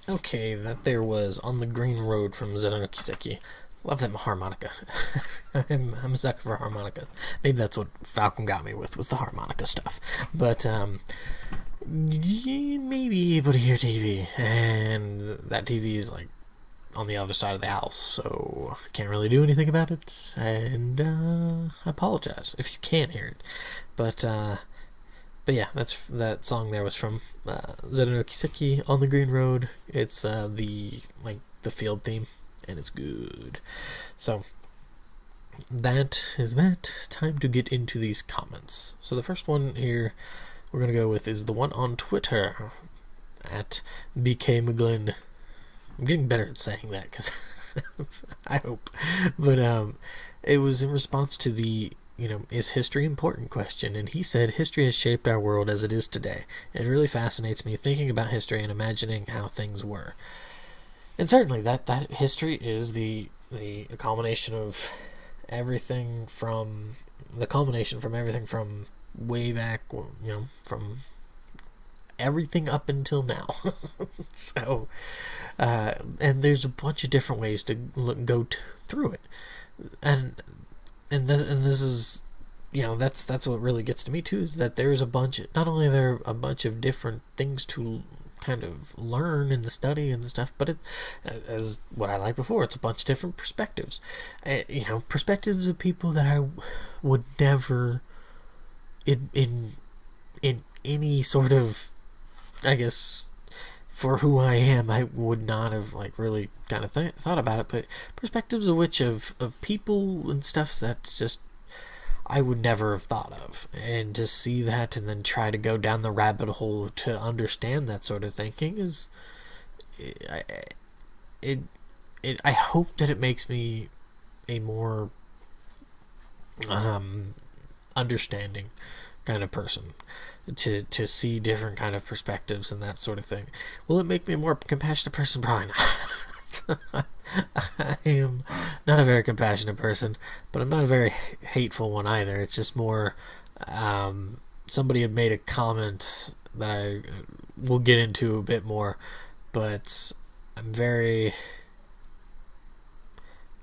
Okay, that there was On the Green Road from Zeno Kiseki. Love that harmonica. I'm a sucker for harmonica. Maybe that's what Falcon got me with, was the harmonica stuff. But you may be able to hear TV, and that TV is like on the other side of the house, so I can't really do anything about it. And I apologize if you can't hear it. But yeah, that song there was from Zeno Kiseki, On the Green Road. It's the field theme, and it's good. So that is that. Time to get into these comments. So the first one here we're gonna go with is the one on Twitter at BK McGlynn. I'm getting better at saying that because I hope, but it was in response to the is history important question, and he said history has shaped our world as it is today. It really fascinates me thinking about history and imagining how things were. And certainly that history is the culmination of everything from way back, from everything up until now. So, and there's a bunch of different ways to go through it, and this is, that's what really gets to me too, is that there's not only are there a bunch of different things to kind of learn in the study and the stuff, but as what I like before, it's a bunch of different perspectives. Perspectives of people that I would never, in any sort of, I guess, for who I am, I would not have really kind of thought about it, but perspectives of people and stuff that's just I would never have thought of, and to see that and then try to go down the rabbit hole to understand that sort of thinking is, I hope that it makes me a more understanding kind of person, to see different kind of perspectives and that sort of thing. Will it make me a more compassionate person? Probably not. I am not a very compassionate person, but I'm not a very hateful one either. It's just more, somebody had made a comment that I will get into a bit more, but I'm very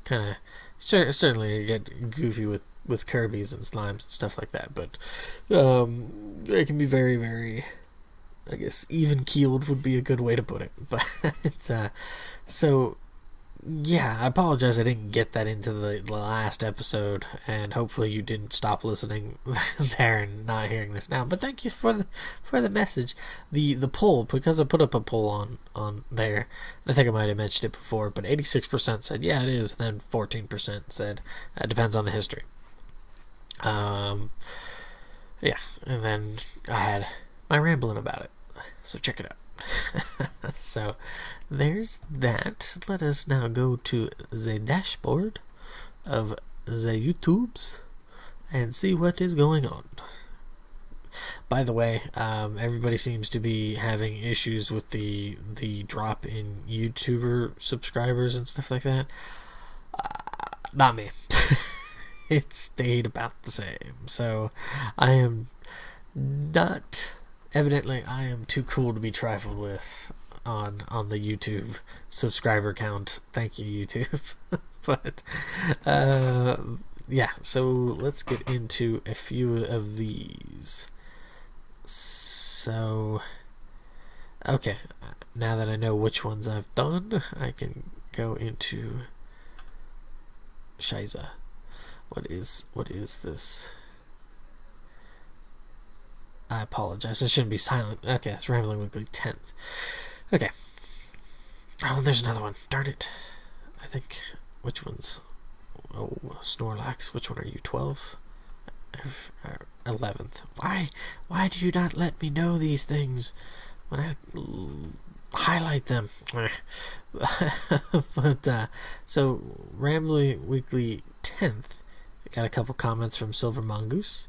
kind of certainly get goofy with Kirby's and slimes and stuff like that, but it can be very, very, I guess, even-keeled would be a good way to put it. But it's so yeah, I apologize I didn't get that into the last episode, and hopefully you didn't stop listening there and not hearing this now. But thank you for the message. The poll, because I put up a poll on there, I think I might have mentioned it before, but 86% said yeah it is, and then 14% said it depends on the history. Yeah, and then I had my rambling about it, so check it out. So there's that. Let us now go to the dashboard of the YouTubes and see what is going on. By the way, everybody seems to be having issues with the drop in YouTuber subscribers and stuff like that. Not me. It stayed about the same. So I am not... Evidently, I am too cool to be trifled with on the YouTube subscriber count. Thank you, YouTube. But, yeah, so let's get into a few of these. So, okay, now that I know which ones I've done, I can go into Shiza. What is this? I apologize. I shouldn't be silent. Okay, that's Rambling Weekly 10th. Okay. Oh, there's another one. Darn it. I think... Which one's... Oh, Snorlax. Which one are you? 12? 11th. Why do you not let me know these things when I highlight them? But, so, Rambling Weekly 10th. I got a couple comments from Silver Mongoose.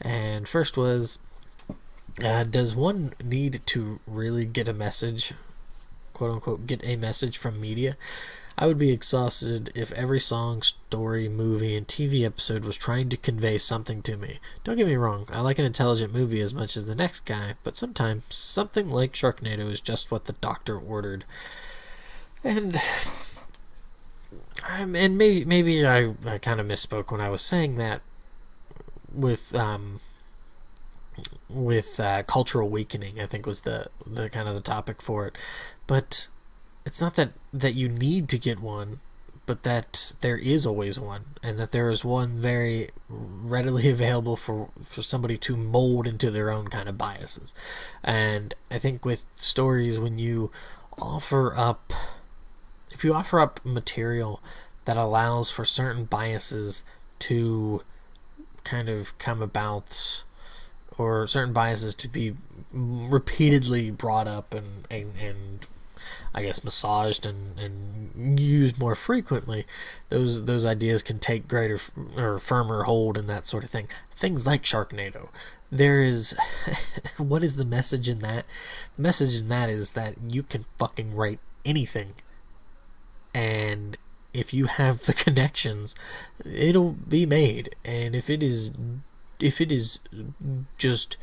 And first was... does one need to really get a message, quote unquote, get a message from media? I would be exhausted if every song, story, movie, and TV episode was trying to convey something to me. Don't get me wrong, I like an intelligent movie as much as the next guy, but sometimes something like Sharknado is just what the doctor ordered. And maybe I kind of misspoke when I was saying that with cultural weakening, I think was the kind of the topic for it. But it's not that you need to get one, but that there is always one, and that there is one very readily available for somebody to mold into their own kind of biases. And I think with stories, when you offer up material that allows for certain biases to kind of come about, or certain biases to be repeatedly brought up and I guess massaged and used more frequently, those ideas can take greater or firmer hold and that sort of thing. Things like Sharknado. There is what is the message in that? The message in that is that you can fucking write anything, and if you have the connections, it'll be made. And if it is just,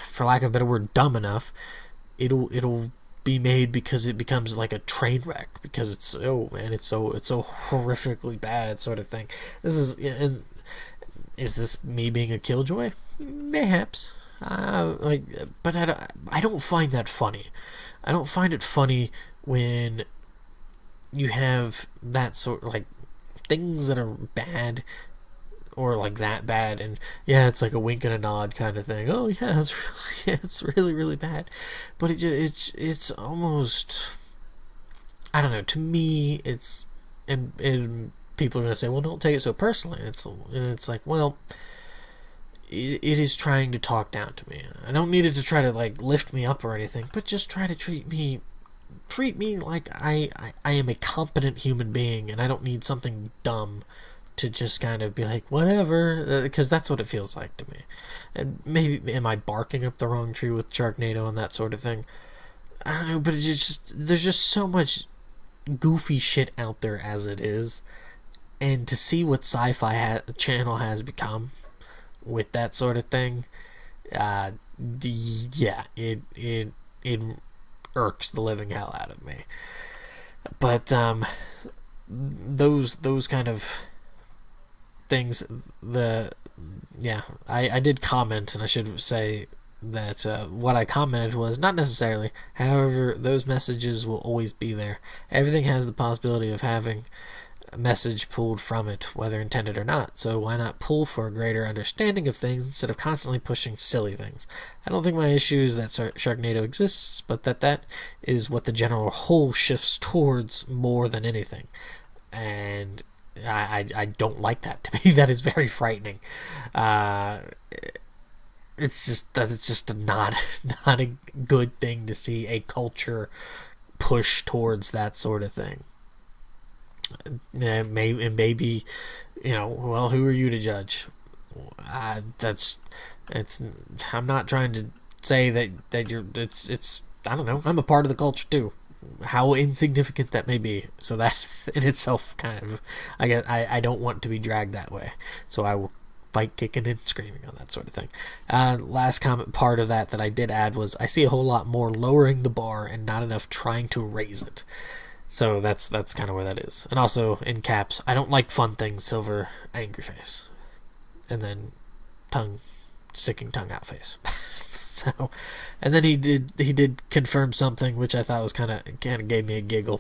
for lack of a better word, dumb enough, it'll be made because it becomes like a train wreck, because it's so horrifically bad, sort of thing. Is this me being a killjoy? Mayhaps. But I don't find that funny. I don't find it funny when you have that sort, like, things that are bad, or like that bad, and yeah, it's like a wink and a nod kind of thing. Oh yeah, it's really really bad, but it's almost, I don't know. To me, it's and people are gonna say, well, don't take it so personally. It's like, well, it is trying to talk down to me. I don't need it to try to like lift me up or anything, but just try to treat me like I am a competent human being, and I don't need something dumb to just kind of be like, whatever, because that's what it feels like to me. And maybe, am I barking up the wrong tree with Sharknado and that sort of thing? I don't know, but there's just so much goofy shit out there as it is, and to see what Sci-Fi Channel has become with that sort of thing, yeah, it irks the living hell out of me. But those kind of things, I did comment, and I should say that what I commented was not necessarily. However, those messages will always be there. Everything has the possibility of having a message pulled from it, whether intended or not. So why not pull for a greater understanding of things instead of constantly pushing silly things? I don't think my issue is that Sharknado exists, but that is what the general whole shifts towards more than anything. And I don't like that. To me, that is very frightening. It's just not a good thing to see a culture push towards that sort of thing. Maybe, well, who are you to judge? I'm not trying to say that you're. It's I don't know. I'm a part of the culture too. How insignificant that may be. So that in itself kind of, I guess, I don't want to be dragged that way. So I will fight kicking and screaming on that sort of thing. Last comment part of that I did add was, I see a whole lot more lowering the bar and not enough trying to raise it. So that's kind of where that is. And also, in caps, I don't like fun things, silver, angry face. And then sticking tongue out face. So, and then he did confirm something which I thought was kind of gave me a giggle,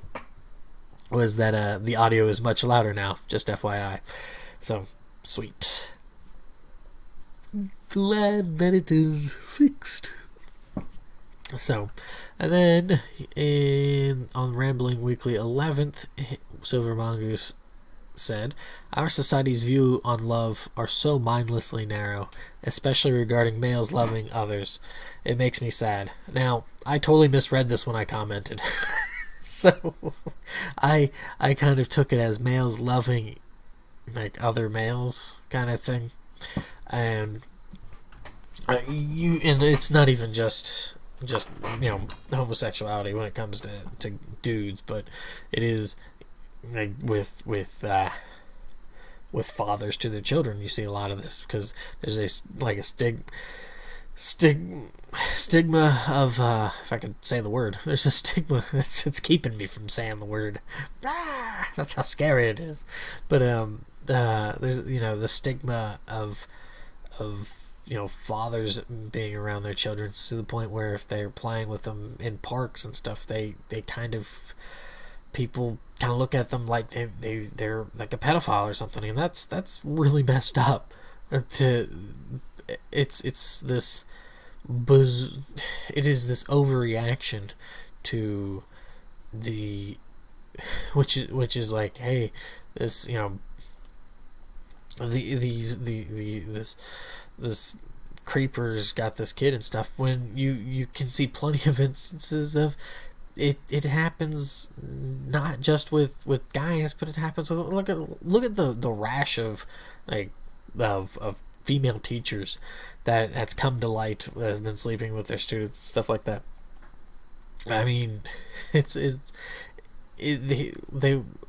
was that the audio is much louder now, just FYI. So sweet. Glad that it is fixed. So, and then on Rambling Weekly 11th, Silver Mongoose said, our society's view on love are so mindlessly narrow, especially regarding males loving others. It makes me sad. Now, I totally misread this when I commented. So, I kind of took it as males loving like other males kind of thing. And and it's not even just just homosexuality when it comes to dudes, but it is like with fathers to their children. You see a lot of this because there's a stigma of if I could say the word. There's a stigma. It's keeping me from saying the word. That's how scary it is. But there's the stigma of fathers being around their children to the point where if they're playing with them in parks and stuff, they kind of people kind of look at them like they're like a pedophile or something, and that's really messed up. It's this it is this overreaction to the which is like, hey, this this creeper's got this kid and stuff, when you can see plenty of instances of it happens not just with guys, but it happens with look at the rash of of female teachers that's come to light, that have been sleeping with their students and stuff like that. I mean,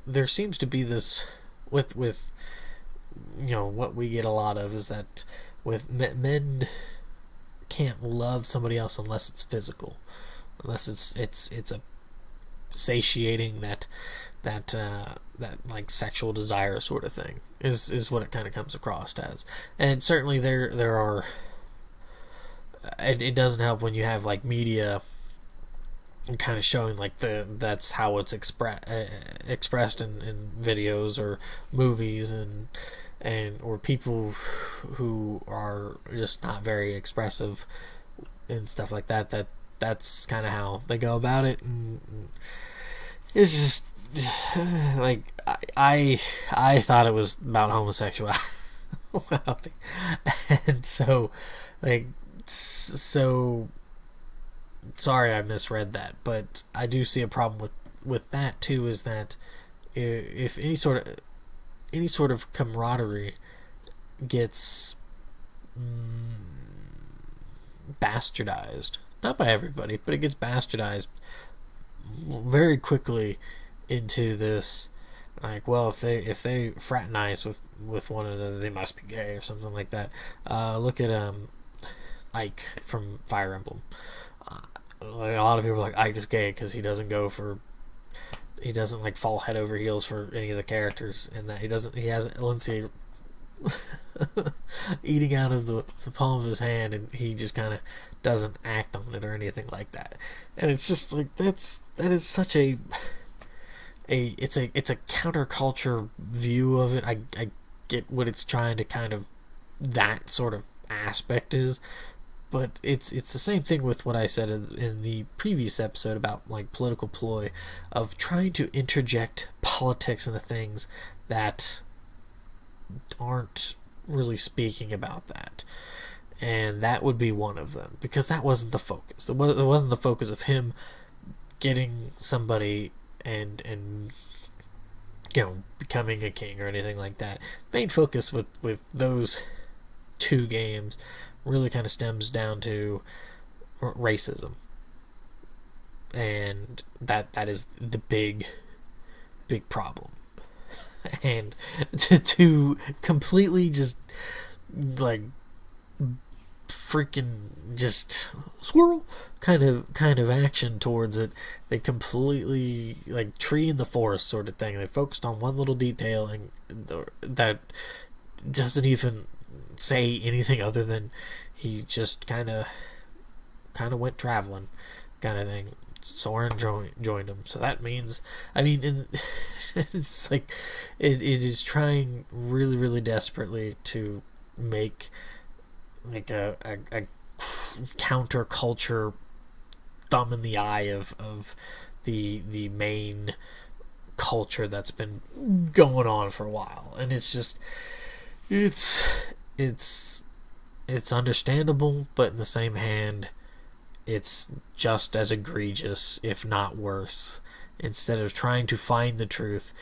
there seems to be this with what we get a lot of is that with men can't love somebody else unless it's physical, unless it's a satiating that like sexual desire sort of thing is what it kind of comes across as. And certainly there are it doesn't help when you have like media kind of showing like that's how it's expressed in videos or movies and or people who are just not very expressive and stuff like that's kind of how they go about it. And it's just like I thought it was about homosexuality. And so sorry I misread that, but I do see a problem with that too, is that if any sort of camaraderie gets bastardized, not by everybody, but it gets bastardized very quickly into this, like, well, if they fraternize with one another, they must be gay or something like that. Look at Ike from Fire Emblem. Like, a lot of people are like, Ike is gay because he doesn't like fall head over heels for any of the characters, and that he has Lindsay eating out of the palm of his hand, and he just kind of doesn't act on it or anything like that. And it's just like that is such it's a counterculture view of it. I get what it's trying to kind of, that sort of aspect is, but it's the same thing with what I said in the previous episode about like political ploy of trying to interject politics into things that aren't really speaking about that. And that would be one of them, because that wasn't the focus. It wasn't the focus of him getting somebody and becoming a king or anything like that. The main focus with those two games really kind of stems down to racism, and that is the big problem. And to completely just like freaking just squirrel kind of action towards it, they completely like tree in the forest sort of thing. They focused on one little detail and that doesn't even say anything other than he just kind of went traveling kind of thing. Soren joined him, so that means, I mean, it's like it is trying really, really desperately to make like a counterculture thumb in the eye of the main culture that's been going on for a while. And it's just it's understandable, but in the same hand, it's just as egregious, if not worse. Instead of trying to find the truth,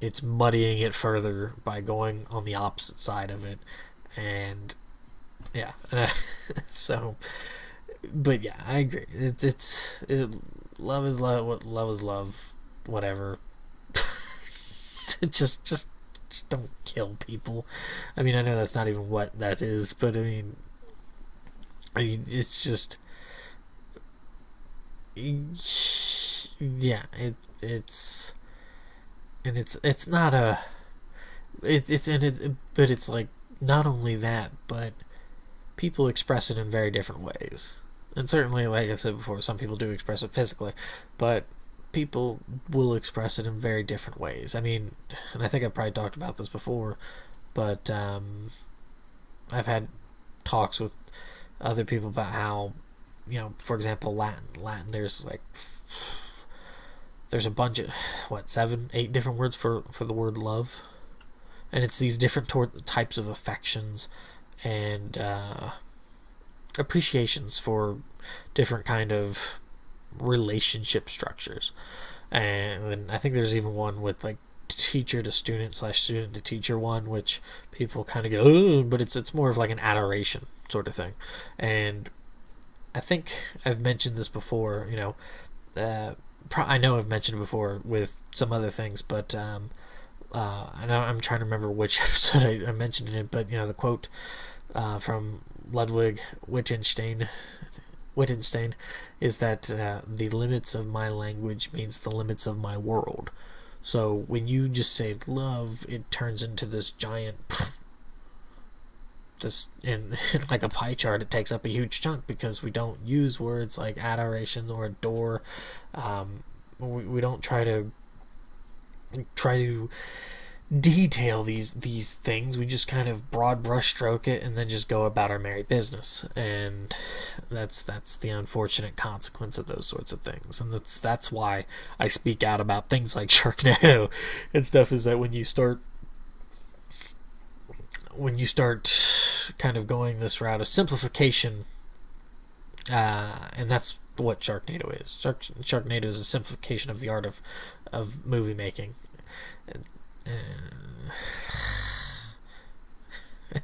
it's muddying it further by going on the opposite side of it. And yeah, so but yeah, I agree. Love is love. What love is love. Whatever. just don't kill people. I mean, I know that's not even what that is, but I mean, it's just, yeah. It's not a. But it's like not only that, but people express it in very different ways. And certainly, like I said before, some people do express it physically, but people will express it in very different ways. I mean, and I think I've probably talked about this before, but I've had talks with other people about how, for example, Latin, there's a bunch of, 7, 8 different words for the word love. And it's these different types of affections and appreciations for different kind of relationship structures. And I think there's even one with like teacher to student / student to teacher one, which people kind of go, ooh, but it's more of like an adoration sort of thing. And I think I've mentioned this before, I know I've mentioned it before with some other things, but I'm trying to remember which episode I mentioned it, but the quote from Ludwig Wittgenstein is that the limits of my language means the limits of my world. So when you just say love, it turns into this giant, like a pie chart. It takes up a huge chunk because we don't use words like adoration or adore. We don't try to detail these things. We just kind of broad brush stroke it and then just go about our merry business. And that's the unfortunate consequence of those sorts of things. And that's why I speak out about things like Sharknado and stuff, is that when you start kind of going this route of simplification, and that's what Sharknado is. Sharknado is a simplification of the art of movie making.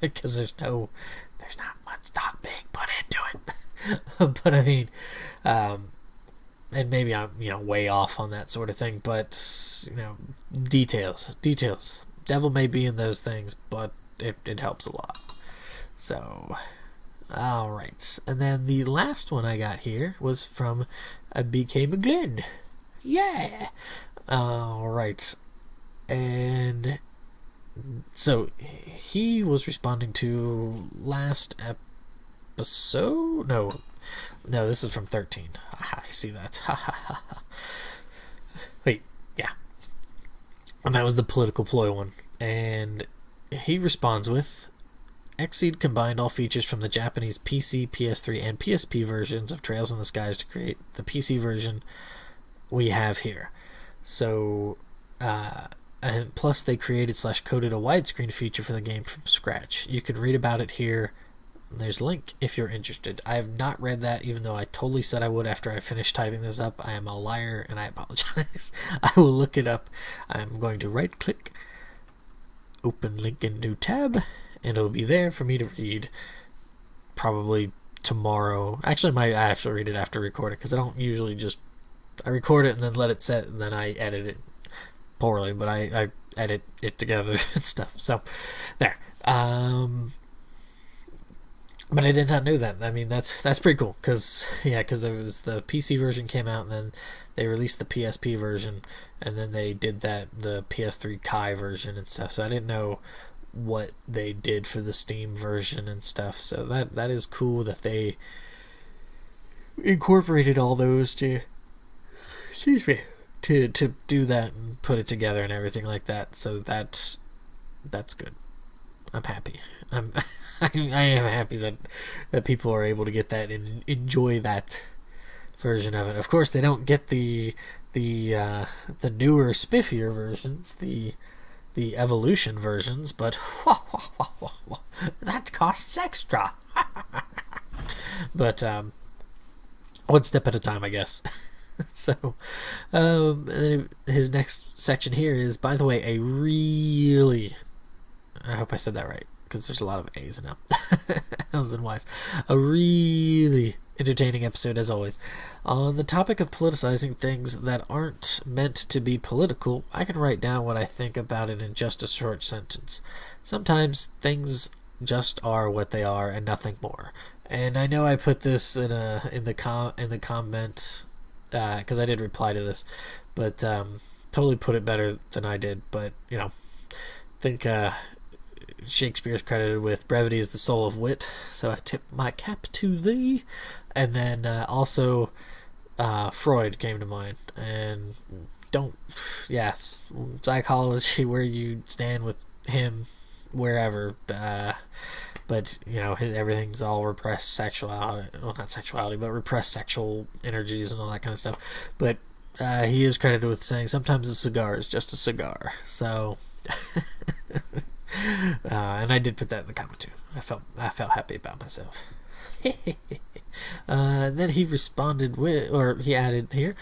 Because there's not much thought being put into it. But I mean, and maybe I'm way off on that sort of thing, but details. Devil may be in those things, but it helps a lot. So, all right, and then the last one I got here was from B.K. McGlynn. Yeah. All right. And so he was responding to last episode. No, this is from 13. I see that. Wait, yeah. And that was the political ploy one. And he responds with, Xseed combined all features from the Japanese PC, PS3, and PSP versions of Trails in the Skies to create the PC version we have here. So, and plus they created / coded a widescreen feature for the game from scratch. You can read about it here. There's a link if you're interested. I have not read that, even though I totally said I would after I finished typing this up. I am a liar and I apologize. I will look it up. I'm going to right click, open link in new tab, and it'll be there for me to read probably tomorrow. Actually, I might read it after recording, because I don't usually I record it and then let it set and then I edit it poorly, but I edit it together and stuff. So there. But I did not know that. I mean, that's pretty cool, because there was the PC version came out, and then they released the PSP version, and then they did the PS3 Kai version and stuff. So I didn't know what they did for the Steam version and stuff. So that is cool that they incorporated all those to do that and put it together and everything like that. So that's good. I'm happy. I am happy that people are able to get that and enjoy that version of it. Of course, they don't get the newer, spiffier versions, the evolution versions, but that costs extra. But one step at a time, I guess. So, and then his next section here is, by the way, I hope I said that right, because there's a lot of A's and L's and Y's. A really entertaining episode as always. On the topic of politicizing things that aren't meant to be political, I can write down what I think about it in just a short sentence. Sometimes things just are what they are and nothing more. And I know I put this in the comment because I did reply to this, but totally put it better than I did. But I think Shakespeare's credited with brevity is the soul of wit, so I tip my cap to thee. And then also Freud came to mind, and psychology, where you stand with him wherever, but everything's all repressed sexuality, well, not sexuality, but repressed sexual energies and all that kind of stuff. But he is credited with saying sometimes a cigar is just a cigar. So and I did put that in the comment too. I felt happy about myself. Then he responded he added here,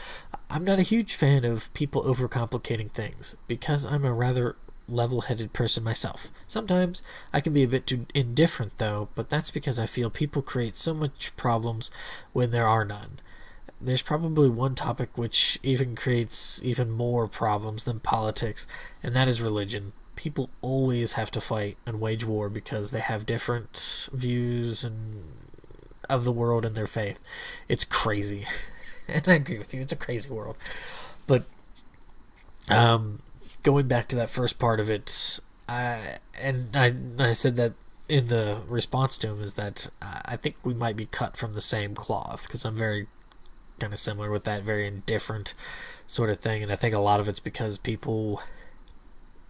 I'm not a huge fan of people overcomplicating things, because I'm a rather level-headed person myself. Sometimes I can be a bit too indifferent though, but that's because I feel people create so much problems when there are none. There's probably one topic which even creates even more problems than politics, and that is religion. People always have to fight and wage war because they have different views of the world and their faith. It's crazy. And I agree with you, it's a crazy world. But going back to that first part of it, I said that in the response to him, is that I think we might be cut from the same cloth, because I'm very kind of similar with that, very indifferent sort of thing. And I think a lot of it's because people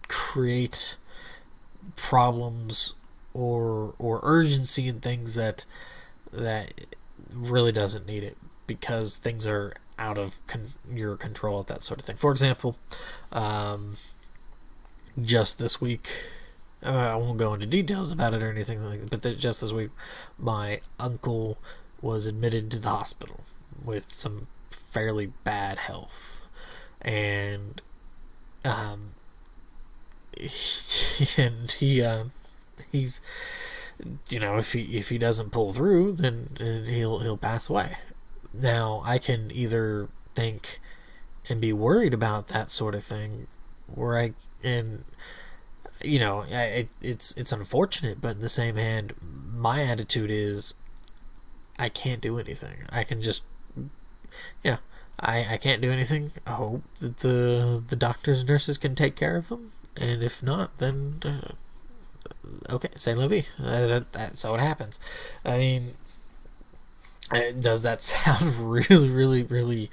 create problems or urgency in things that really doesn't need it, because things are out of your control, that sort of thing. For example, just this week, I won't go into details about it or anything like that, but just this week, my uncle was admitted to the hospital with some fairly bad health, and he's if he doesn't pull through, then he'll pass away. Now, I can either think and be worried about that sort of thing, or it's unfortunate, but in the same hand, my attitude is I can't do anything. I can just I can't do anything. I hope that the doctors and nurses can take care of him, and if not, then okay, say la vie. That's how it happens. I mean, does that sound really, really, really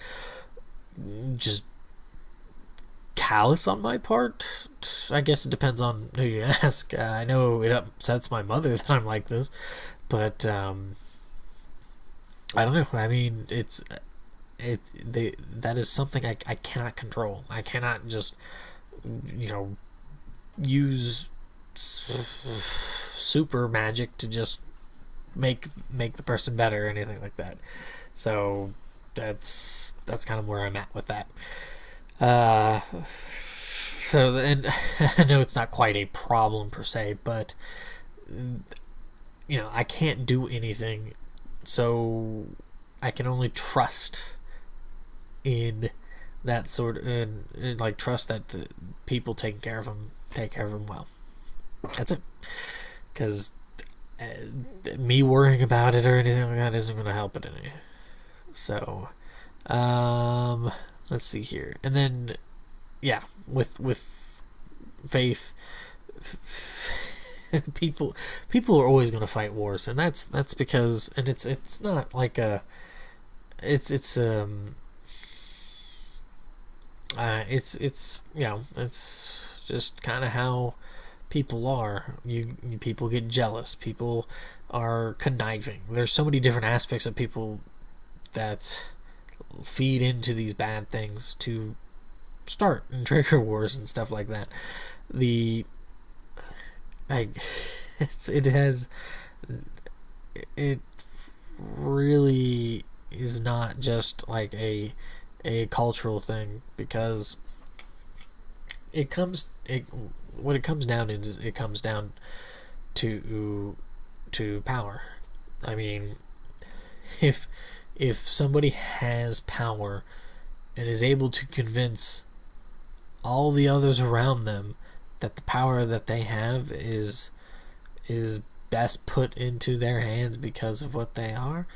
just callous on my part? I guess it depends on who you ask. I know it upsets my mother that I'm like this, but I don't know. I mean, that is something I cannot control. I cannot just use super magic to just make the person better or anything like that. So that's kind of where I'm at with that. So, and I know it's not quite a problem per se, but I can't do anything, so I can only trust in that sort of, and like trust that the people taking care of him take care of him well. That's it. Because me worrying about it or anything like that isn't going to help it any. So, let's see here. And then, yeah, with faith, people are always going to fight wars, and that's because, and it's not like it's just kind of how people are. You people get jealous. People are conniving. There's so many different aspects of people that feed into these bad things to start and trigger wars and stuff like that. It really is not just like a cultural thing, because what it comes down is it comes down to power. I mean, if somebody has power and is able to convince all the others around them that the power that they have is best put into their hands because of what they are,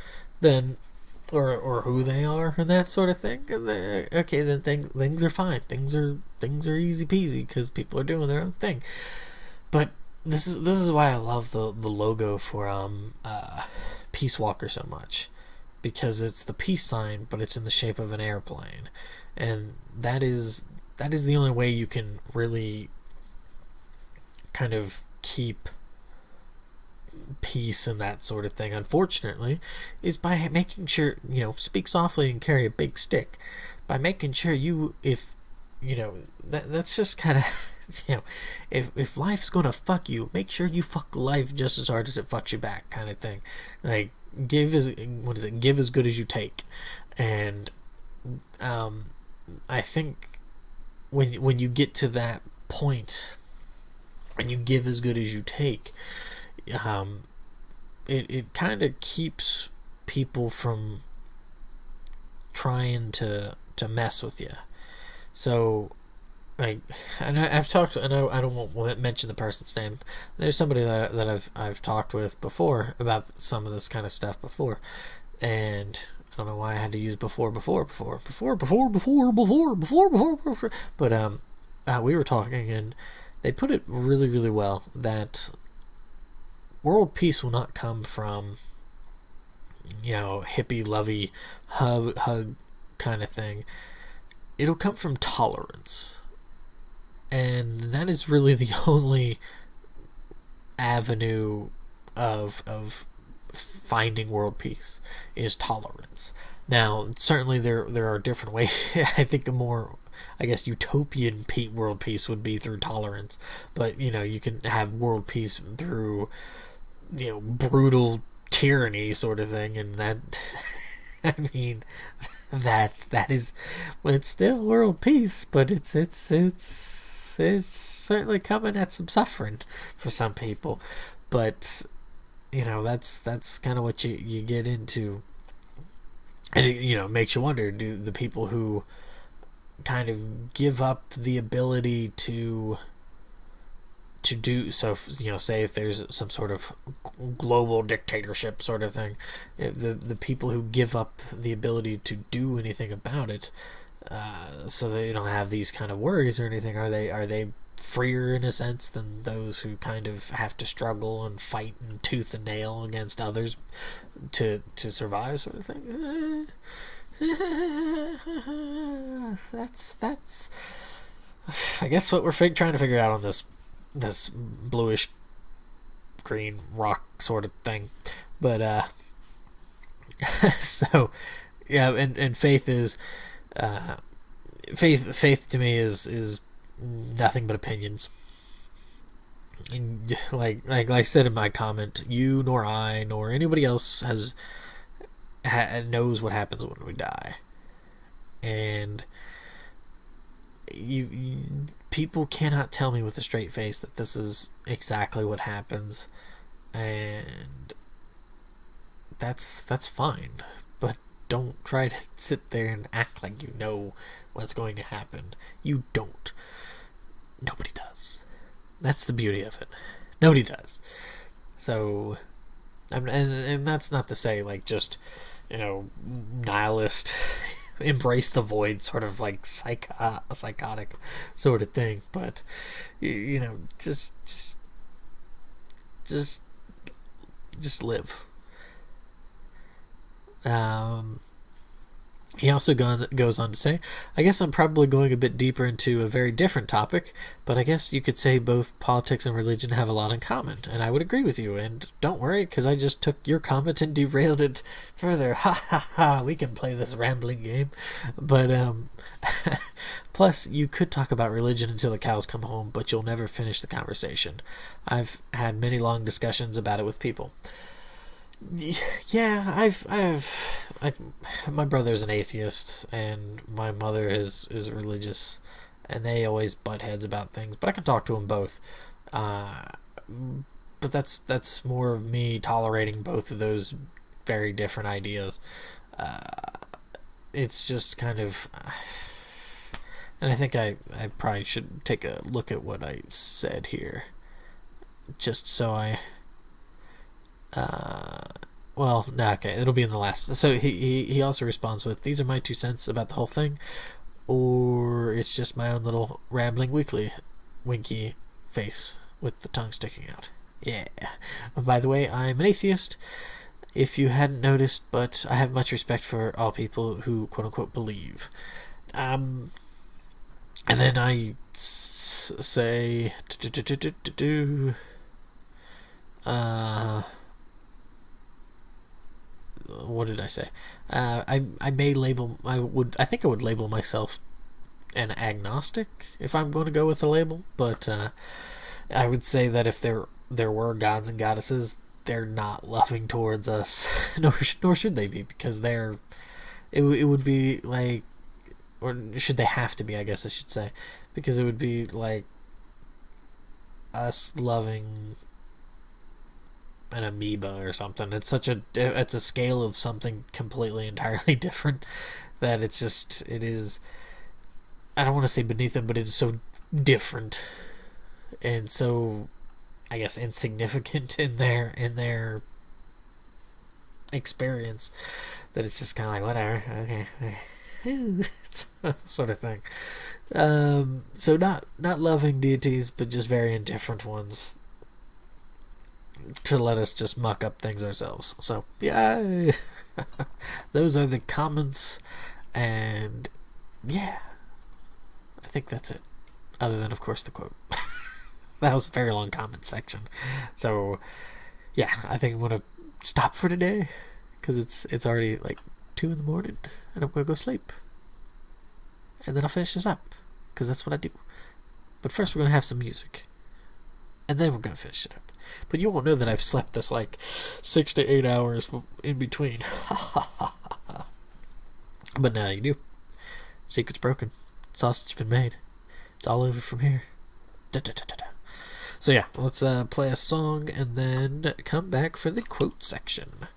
then or who they are and that sort of thing, okay, then things are fine. Things are easy peasy because people are doing their own thing. But this is why I love the logo for Peace Walker so much, because it's the peace sign, but it's in the shape of an airplane, and that is the only way you can really kind of keep peace and that sort of thing, unfortunately, is by making sure, speak softly and carry a big stick. By making sure that's just kind of, if life's gonna fuck you, make sure you fuck life just as hard as it fucks you back, kind of thing. Like, give as good as you take. And I think when you get to that point, when you give as good as you take, it kind of keeps people from trying to mess with you. So, like, and I've talked, and I don't want to mention the person's name. There's somebody that I've talked with before about some of this kind of stuff before, and I don't know why I had to use before, but we were talking, and they put it really, really well, that world peace will not come from, hippie lovey hug kind of thing. It'll come from tolerance. And that is really the only avenue of finding world peace, is tolerance. Now, certainly there are different ways. I think a more, utopian world peace would be through tolerance. But, you can have world peace through, brutal tyranny sort of thing. And that, I mean, that is, well, it's still world peace, but it's certainly coming at some suffering for some people. But that's kind of what you get into, and it makes you wonder, do the people who kind of give up the ability to do so, say if there's some sort of global dictatorship sort of thing, the people who give up the ability to do anything about it, so they don't have these kind of worries or anything, are they freer in a sense than those who kind of have to struggle and fight and tooth and nail against others to survive, sort of thing? That's I guess what we're trying to figure out on this bluish green rock sort of thing. But so yeah, and faith is faith to me is nothing but opinions. And like I said in my comment, you nor I nor anybody else knows what happens when we die, and people cannot tell me with a straight face that this is exactly what happens, and that's fine. But don't try to sit there and act like you know what's going to happen. You don't. Nobody does. That's the beauty of it. Nobody does. So, and that's not to say, like, just, nihilist, embrace the void sort of like psychotic sort of thing. But, just live. He also goes on to say, I guess I'm probably going a bit deeper into a very different topic, but I guess you could say both politics and religion have a lot in common, and I would agree with you, and don't worry, because I just took your comment and derailed it further. Ha ha ha, we can play this rambling game. But, plus, you could talk about religion until the cows come home, but you'll never finish the conversation. I've had many long discussions about it with people. Yeah, my brother's an atheist and my mother is religious, and they always butt heads about things, but I can talk to them both. But that's more of me tolerating both of those very different ideas. It's just kind of, and I think I probably should take a look at what I said here, just so I, well, no, okay, it'll be in the last. So he also responds with, "These are my 2 cents about the whole thing, or it's just my own little rambling weekly, winky face with the tongue sticking out." Yeah. By the way, I'm an atheist, if you hadn't noticed, but I have much respect for all people who quote-unquote believe. And then I say, what did I say? I may label, I think I would label myself an agnostic if I'm going to go with a label, but I would say that if there were gods and goddesses, they're not loving towards us, nor should they be, because it would be like, or should they have to be, I guess I should say, because it would be like us loving an amoeba or something. It's a scale of something completely entirely different, that it is, I don't want to say beneath them, but it is so different and so, I guess, insignificant in their experience, that it's just kind of like, whatever, okay, it's sort of thing. So not loving deities, but just very indifferent ones, to let us just muck up things ourselves. So yeah, those are the comments, and yeah, I think that's it. Other than, of course, the quote. That was a very long comment section. So yeah, I think I'm gonna stop for today, because it's already like 2 a.m, and I'm gonna go sleep, and then I'll finish this up, because that's what I do. But first, we're gonna have some music, and then we're gonna finish it up. But you won't know that I've slept this like 6 to 8 hours in between. But now you do. Secret's broken. Sausage been made. It's all over from here. Da, da, da, da, da. So yeah, let's play a song and then come back for the quote section.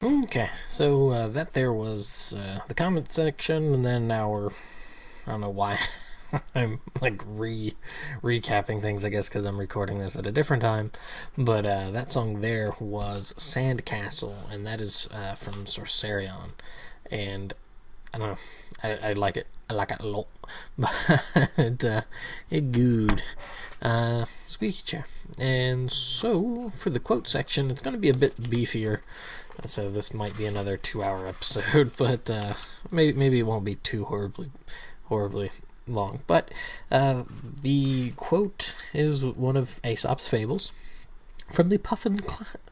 Okay, so that there was the comment section, and then our, I don't know why I'm like recapping things, I guess because I'm recording this at a different time, but that song there was Sandcastle, and that is from Sorcerion, and I don't know, I like it. I like it a lot, but it good. Squeaky chair. And so, for the quote section, it's going to be a bit beefier. So this might be another 2-hour episode, but maybe it won't be too horribly long. But the quote is one of Aesop's fables from the Puffin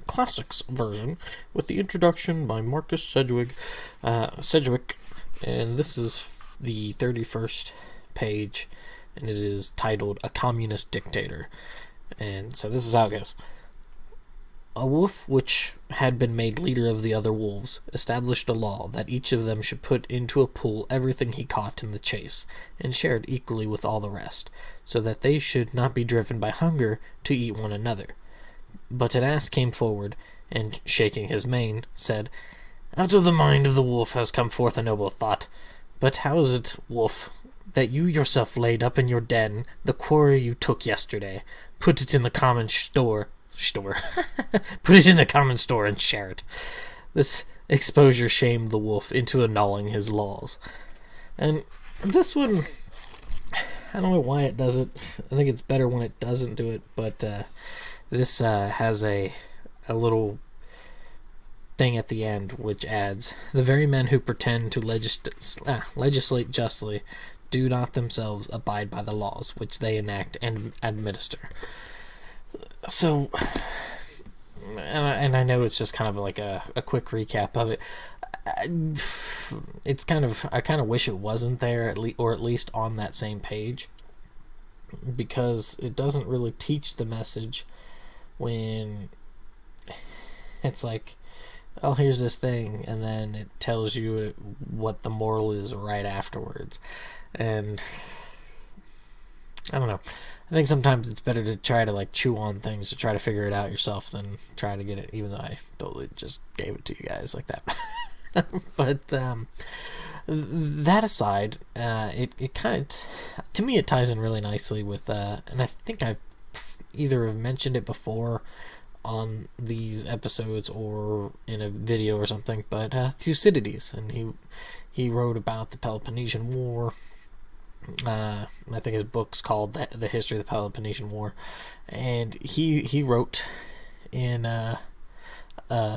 Classics version, with the introduction by Marcus Sedgwick, and this is the 31st page, and it is titled "A Communist Dictator." And so this is how it goes. A wolf which had been made leader of the other wolves established a law that each of them should put into a pool everything he caught in the chase, and share it equally with all the rest, so that they should not be driven by hunger to eat one another. But an ass came forward, and, shaking his mane, said, "Out of the mind of the wolf has come forth a noble thought. But how is it, wolf, that you yourself laid up in your den the quarry you took yesterday, put it in the common store, put it in the common store and share it?" This exposure shamed the wolf into annulling his laws. And this one, I don't know why it does it. I think it's better when it doesn't do it, but this has a little thing at the end which adds, "The very men who pretend to legislate justly do not themselves abide by the laws which they enact and administer." So, and I know it's just kind of like a quick recap of it. It's I kind of wish it wasn't there, or at least on that same page, because it doesn't really teach the message when it's like, oh, here's this thing, and then it tells you what the moral is right afterwards. And I don't know. I think sometimes it's better to try to chew on things to try to figure it out yourself than try to get it, even though I totally just gave it to you guys like that. But that aside, it kind of, to me, it ties in really nicely with, and I think I've either have mentioned it before on these episodes or in a video or something, but Thucydides, and he wrote about the Peloponnesian War. I think his book's called the History of the Peloponnesian War, and he wrote in a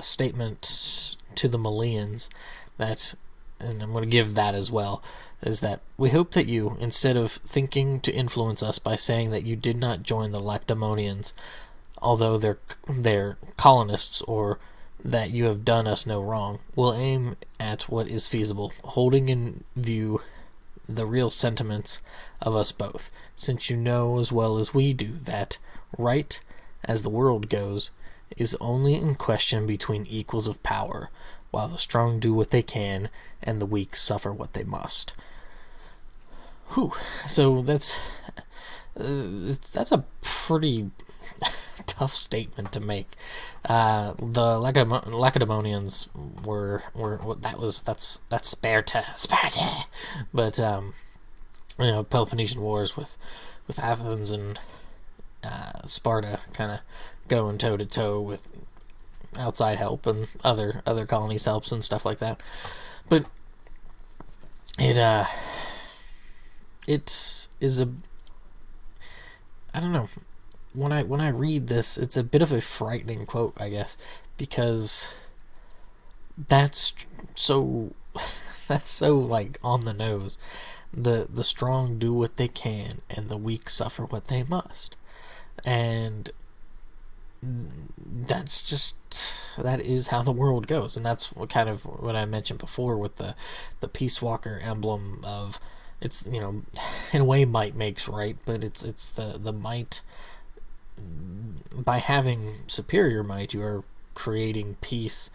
statement to the Malians that, and I'm going to give that as well, is that we hope that you, instead of thinking to influence us by saying that you did not join the Lacedaemonians, although they're colonists, or that you have done us no wrong, will aim at what is feasible, holding in view the real sentiments of us both, since you know as well as we do that right, as the world goes, is only in question between equals of power, while the strong do what they can, and the weak suffer what they must. Whew. So that's a pretty tough statement to make. The Lacedaemonians were that's Sparta, but Peloponnesian Wars with Athens and Sparta kind of going toe to toe with outside help and other colonies' helps and stuff like that. But it is a, I don't know. When I read this, it's a bit of a frightening quote, I guess, because that's so on the nose. The strong do what they can, and the weak suffer what they must, and that is how the world goes. And that's what I mentioned before with the Peace Walker emblem of, it's, in a way, might makes right, but it's the might. By having superior might, you are creating peace,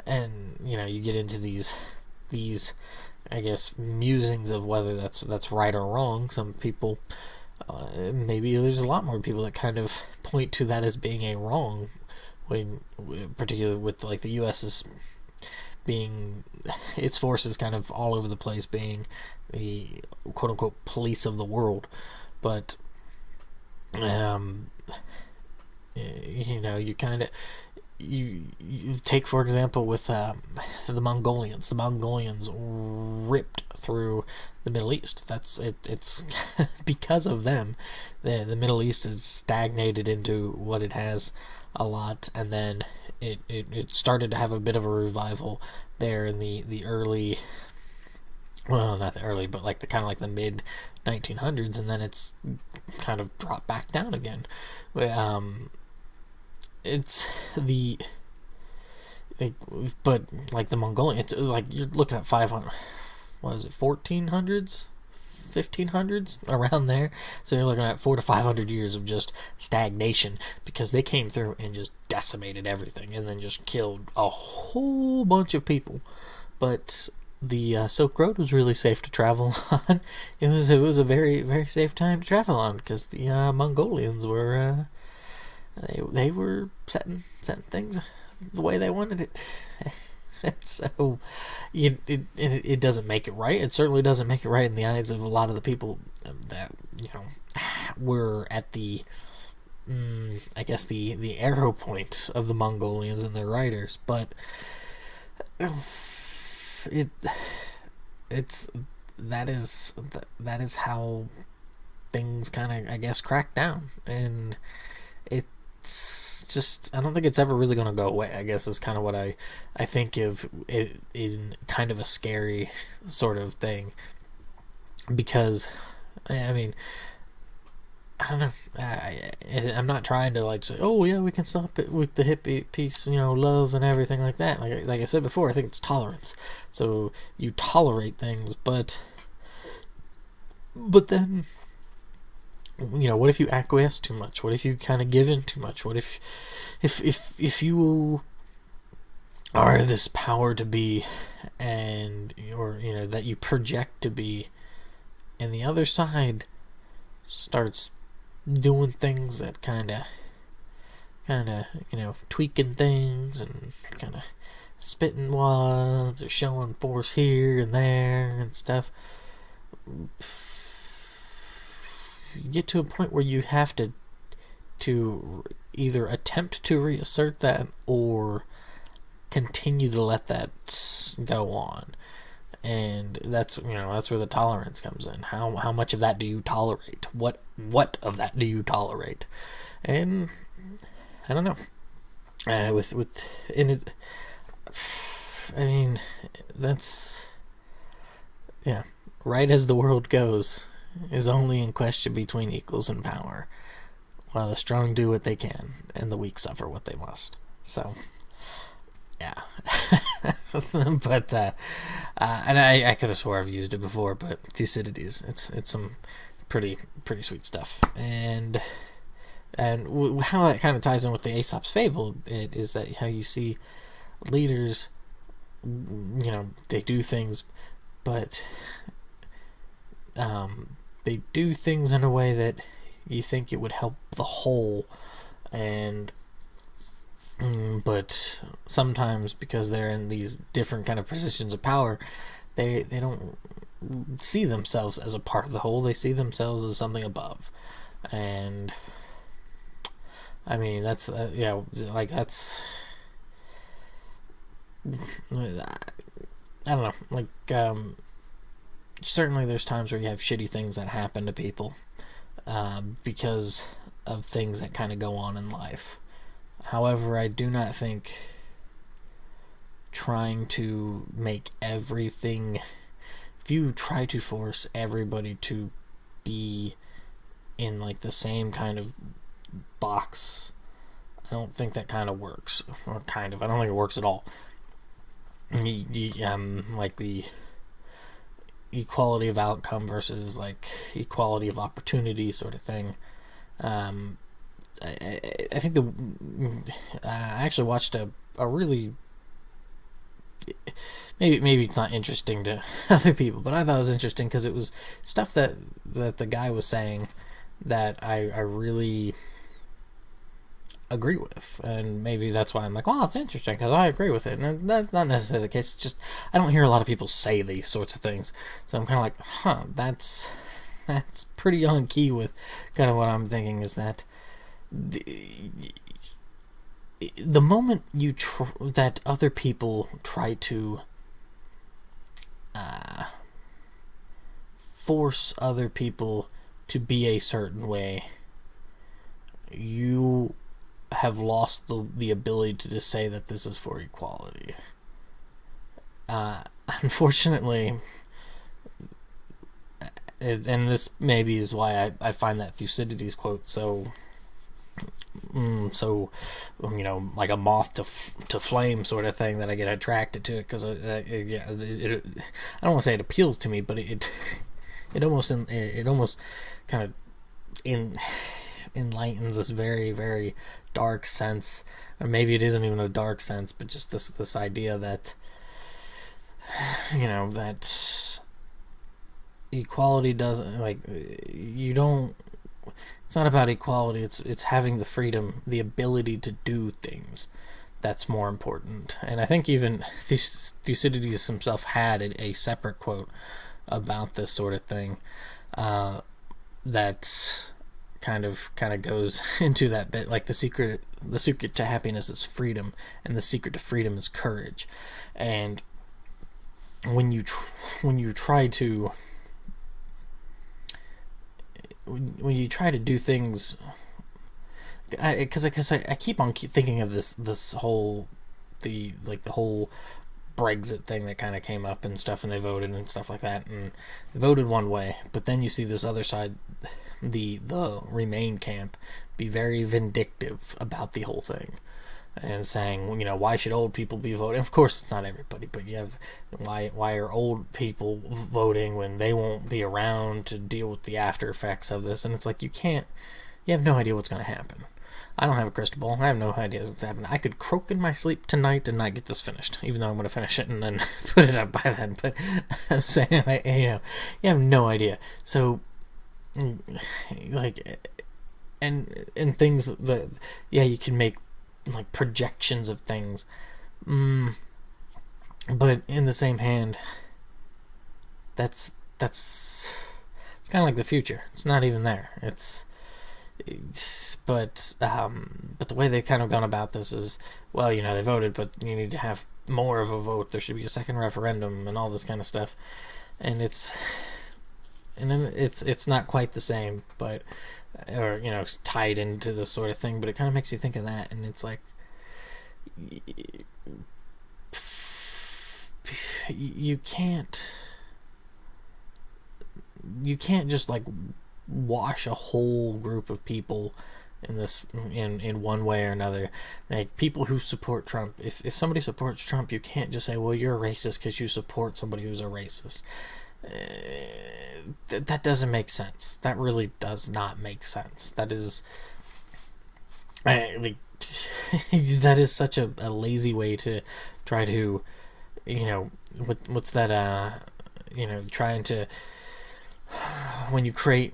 and you get into these I guess musings of whether that's right or wrong. Some people, maybe there's a lot more people that kind of point to that as being a wrong, when particularly with the US's being its forces kind of all over the place, being the quote unquote police of the world. But you kind of you take, for example, with the Mongolians. The Mongolians ripped through the Middle East. It's because of them the Middle East is stagnated into what it has a lot, and then it started to have a bit of a revival there in the early, well, not the early, but like the kind of like the mid 1900s, and then it's kind of dropped back down again. But like the Mongolian, it's like you're looking at 500, what is it, 1400s, 1500s, around there. So you're looking at 400 to 500 years of just stagnation, because they came through and just decimated everything, and then just killed a whole bunch of people. But the Silk Road was really safe to travel on. It was a very, very safe time to travel on, because the Mongolians were they were setting things the way they wanted it. So it doesn't make it right. It certainly doesn't make it right in the eyes of a lot of the people that were at the I guess the arrow point of the Mongolians and their riders. But that is how things kind of, I guess, crack down, and it's just, I don't think it's ever really going to go away, I guess, is kind of what I think of it in kind of a scary sort of thing, because I mean, I don't know, I'm not trying to like say, oh yeah, we can stop it with the hippie peace, love and everything like that. Like I said before, I think it's tolerance. So you tolerate things, but then, what if you acquiesce too much? What if you kind of give in too much? What if you are this power to be, and or that you project to be, and the other side starts doing things that kind of tweaking things and kind of spitting wads or showing force here and there and stuff. You get to a point where you have to either attempt to reassert that or continue to let that go on. And that's where the tolerance comes in. How much of that do you tolerate? What of that do you tolerate? And I don't know. I mean, that's, yeah. Right as the world goes is only in question between equals in power, while the strong do what they can and the weak suffer what they must. So, yeah. But and I could have swore I've used it before, but Thucydides, it's some pretty sweet stuff, and how that kind of ties in with the Aesop's fable, it is that how you see leaders, they do things, but they do things in a way that you think it would help the whole, but sometimes, because they're in these different kind of positions of power, they don't see themselves as a part of the whole. They see themselves as something above. And I mean, that's that's, I don't know, certainly there's times where you have shitty things that happen to people because of things that kind of go on in life. However, I do not think trying to make everything, if you try to force everybody to be in like the same kind of box, I don't think that kind of works. I don't think it works at all. Like the equality of outcome versus like equality of opportunity sort of thing. I think I actually watched a really, maybe it's not interesting to other people, but I thought it was interesting because it was stuff that the guy was saying that I really agree with, and maybe that's why I'm like, well, it's interesting because I agree with it, and that's not necessarily the case. It's just I don't hear a lot of people say these sorts of things, so I'm kind of like, that's pretty on key with kind of what I'm thinking is that the moment that other people try to force other people to be a certain way, you have lost the ability to just say that this is for equality. Unfortunately, and this maybe is why I find that Thucydides quote so like a moth to flame sort of thing, that I get attracted to it, because I don't want to say it appeals to me, but it almost kind of enlightens this very, very dark sense, or maybe it isn't even a dark sense, but just this idea that that equality doesn't, like, you don't, it's not about equality, it's having the freedom, the ability to do things, that's more important. And I think even Thucydides himself had a separate quote about this sort of thing that kind of goes into that bit, like the secret to happiness is freedom, and the secret to freedom is courage. And when you try to do things, because I keep on thinking of this whole the whole Brexit thing that kind of came up and stuff, and they voted and stuff like that, and they voted one way, but then you see this other side, the Remain camp, be very vindictive about the whole thing, and saying, why should old people be voting? Of course, it's not everybody, but you have, why are old people voting when they won't be around to deal with the after effects of this? And it's like, you have no idea what's going to happen. I don't have a crystal ball. I have no idea what's happening. I could croak in my sleep tonight and not get this finished, even though I'm going to finish it and then put it up by then. But I'm saying, you have no idea. So, like, and things that, you can make like projections of things, but in the same hand, that's it's kind of like the future. It's not even there. But the way they've kind of gone about this is, well, they voted, but you need to have more of a vote. There should be a second referendum and all this kind of stuff, and it's not quite the same, but or it's tied into this sort of thing. But it kind of makes you think of that, and it's like you can't just like wash a whole group of people in this in one way or another. Like, people who support Trump, if somebody supports Trump, you can't just say, well, you're a racist because you support somebody who's a racist. That doesn't make sense. That really does not make sense. That is that is such a lazy way to try to what's that trying to, when you create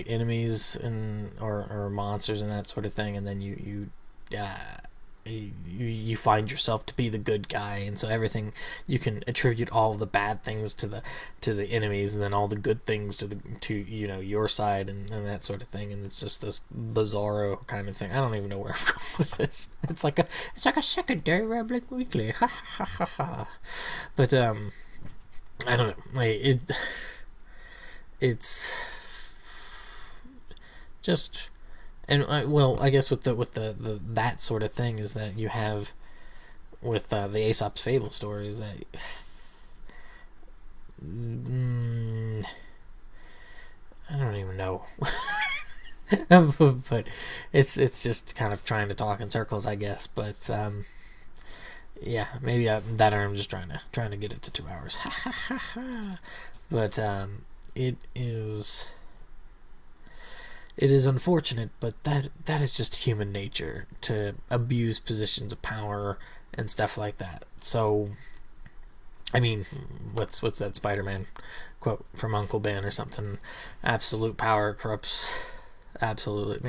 enemies and or monsters and that sort of thing, and then you find yourself to be the good guy, and so everything, you can attribute all the bad things to the enemies, and then all the good things to your side, and that sort of thing. And it's just this bizarro kind of thing. I don't even know where I'm going with this. It's like a secondary Republic Weekly. Ha ha ha ha. But I don't know. Like, it's just, and well, I guess with the that sort of thing is that you have with the Aesop's Fable stories that I don't even know. But it's just kind of trying to talk in circles, I guess. But yeah, maybe that, or I'm just trying to get it to 2 hours. But it is unfortunate, but that is just human nature, to abuse positions of power and stuff like that. So, I mean, what's that Spider-Man quote from Uncle Ben or something? Absolute power corrupts absolutely.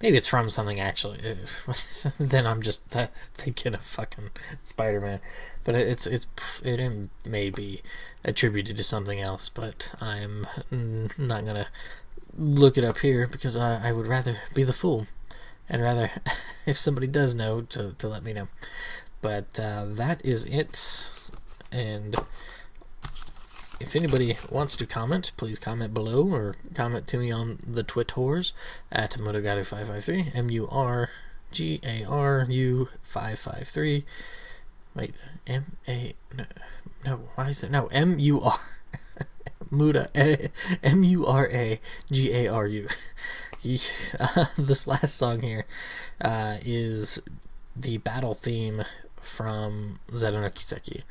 Maybe it's from something actually. Then I'm just thinking of fucking Spider-Man, but it may be attributed to something else. But I'm not gonna look it up here because I would rather be the fool, and rather if somebody does know to let me know. But that is it, and if anybody wants to comment, please comment below or comment to me on the Twitters at Muragaru553, MURGARU553. Wait, why is there no MUR MURAGARU. This last song here is the battle theme from Zero no Kiseki.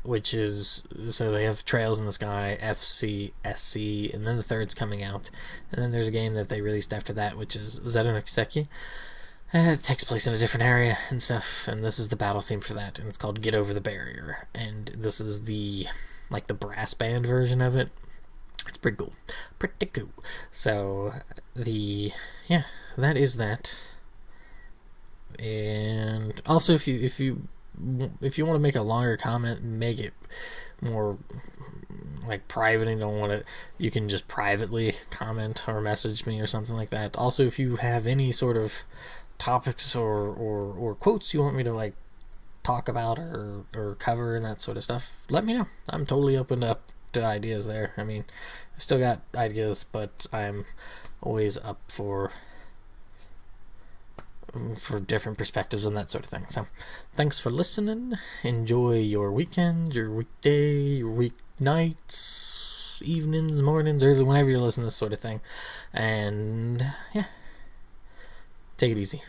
Which is, so they have Trails in the Sky, FC, SC, and then the third's coming out, and then there's a game that they released after that, which is Zero no Kiseki. It takes place in a different area and stuff, and this is the battle theme for that, and it's called Get Over the Barrier, and this is the brass band version of it. It's pretty cool. So, that is that. And also, if you want to make a longer comment, make it more like private and don't want it, you can just privately comment or message me or something like that. Also, if you have any sort of topics or quotes you want me to like talk about or cover and that sort of stuff, let me know. I'm totally open up to ideas there. I mean, I still got ideas, but I'm always up for different perspectives on that sort of thing. So thanks for listening. Enjoy your weekend, your weekday, your weeknights, evenings, mornings, early, whenever you're listening to this sort of thing. And yeah, take it easy.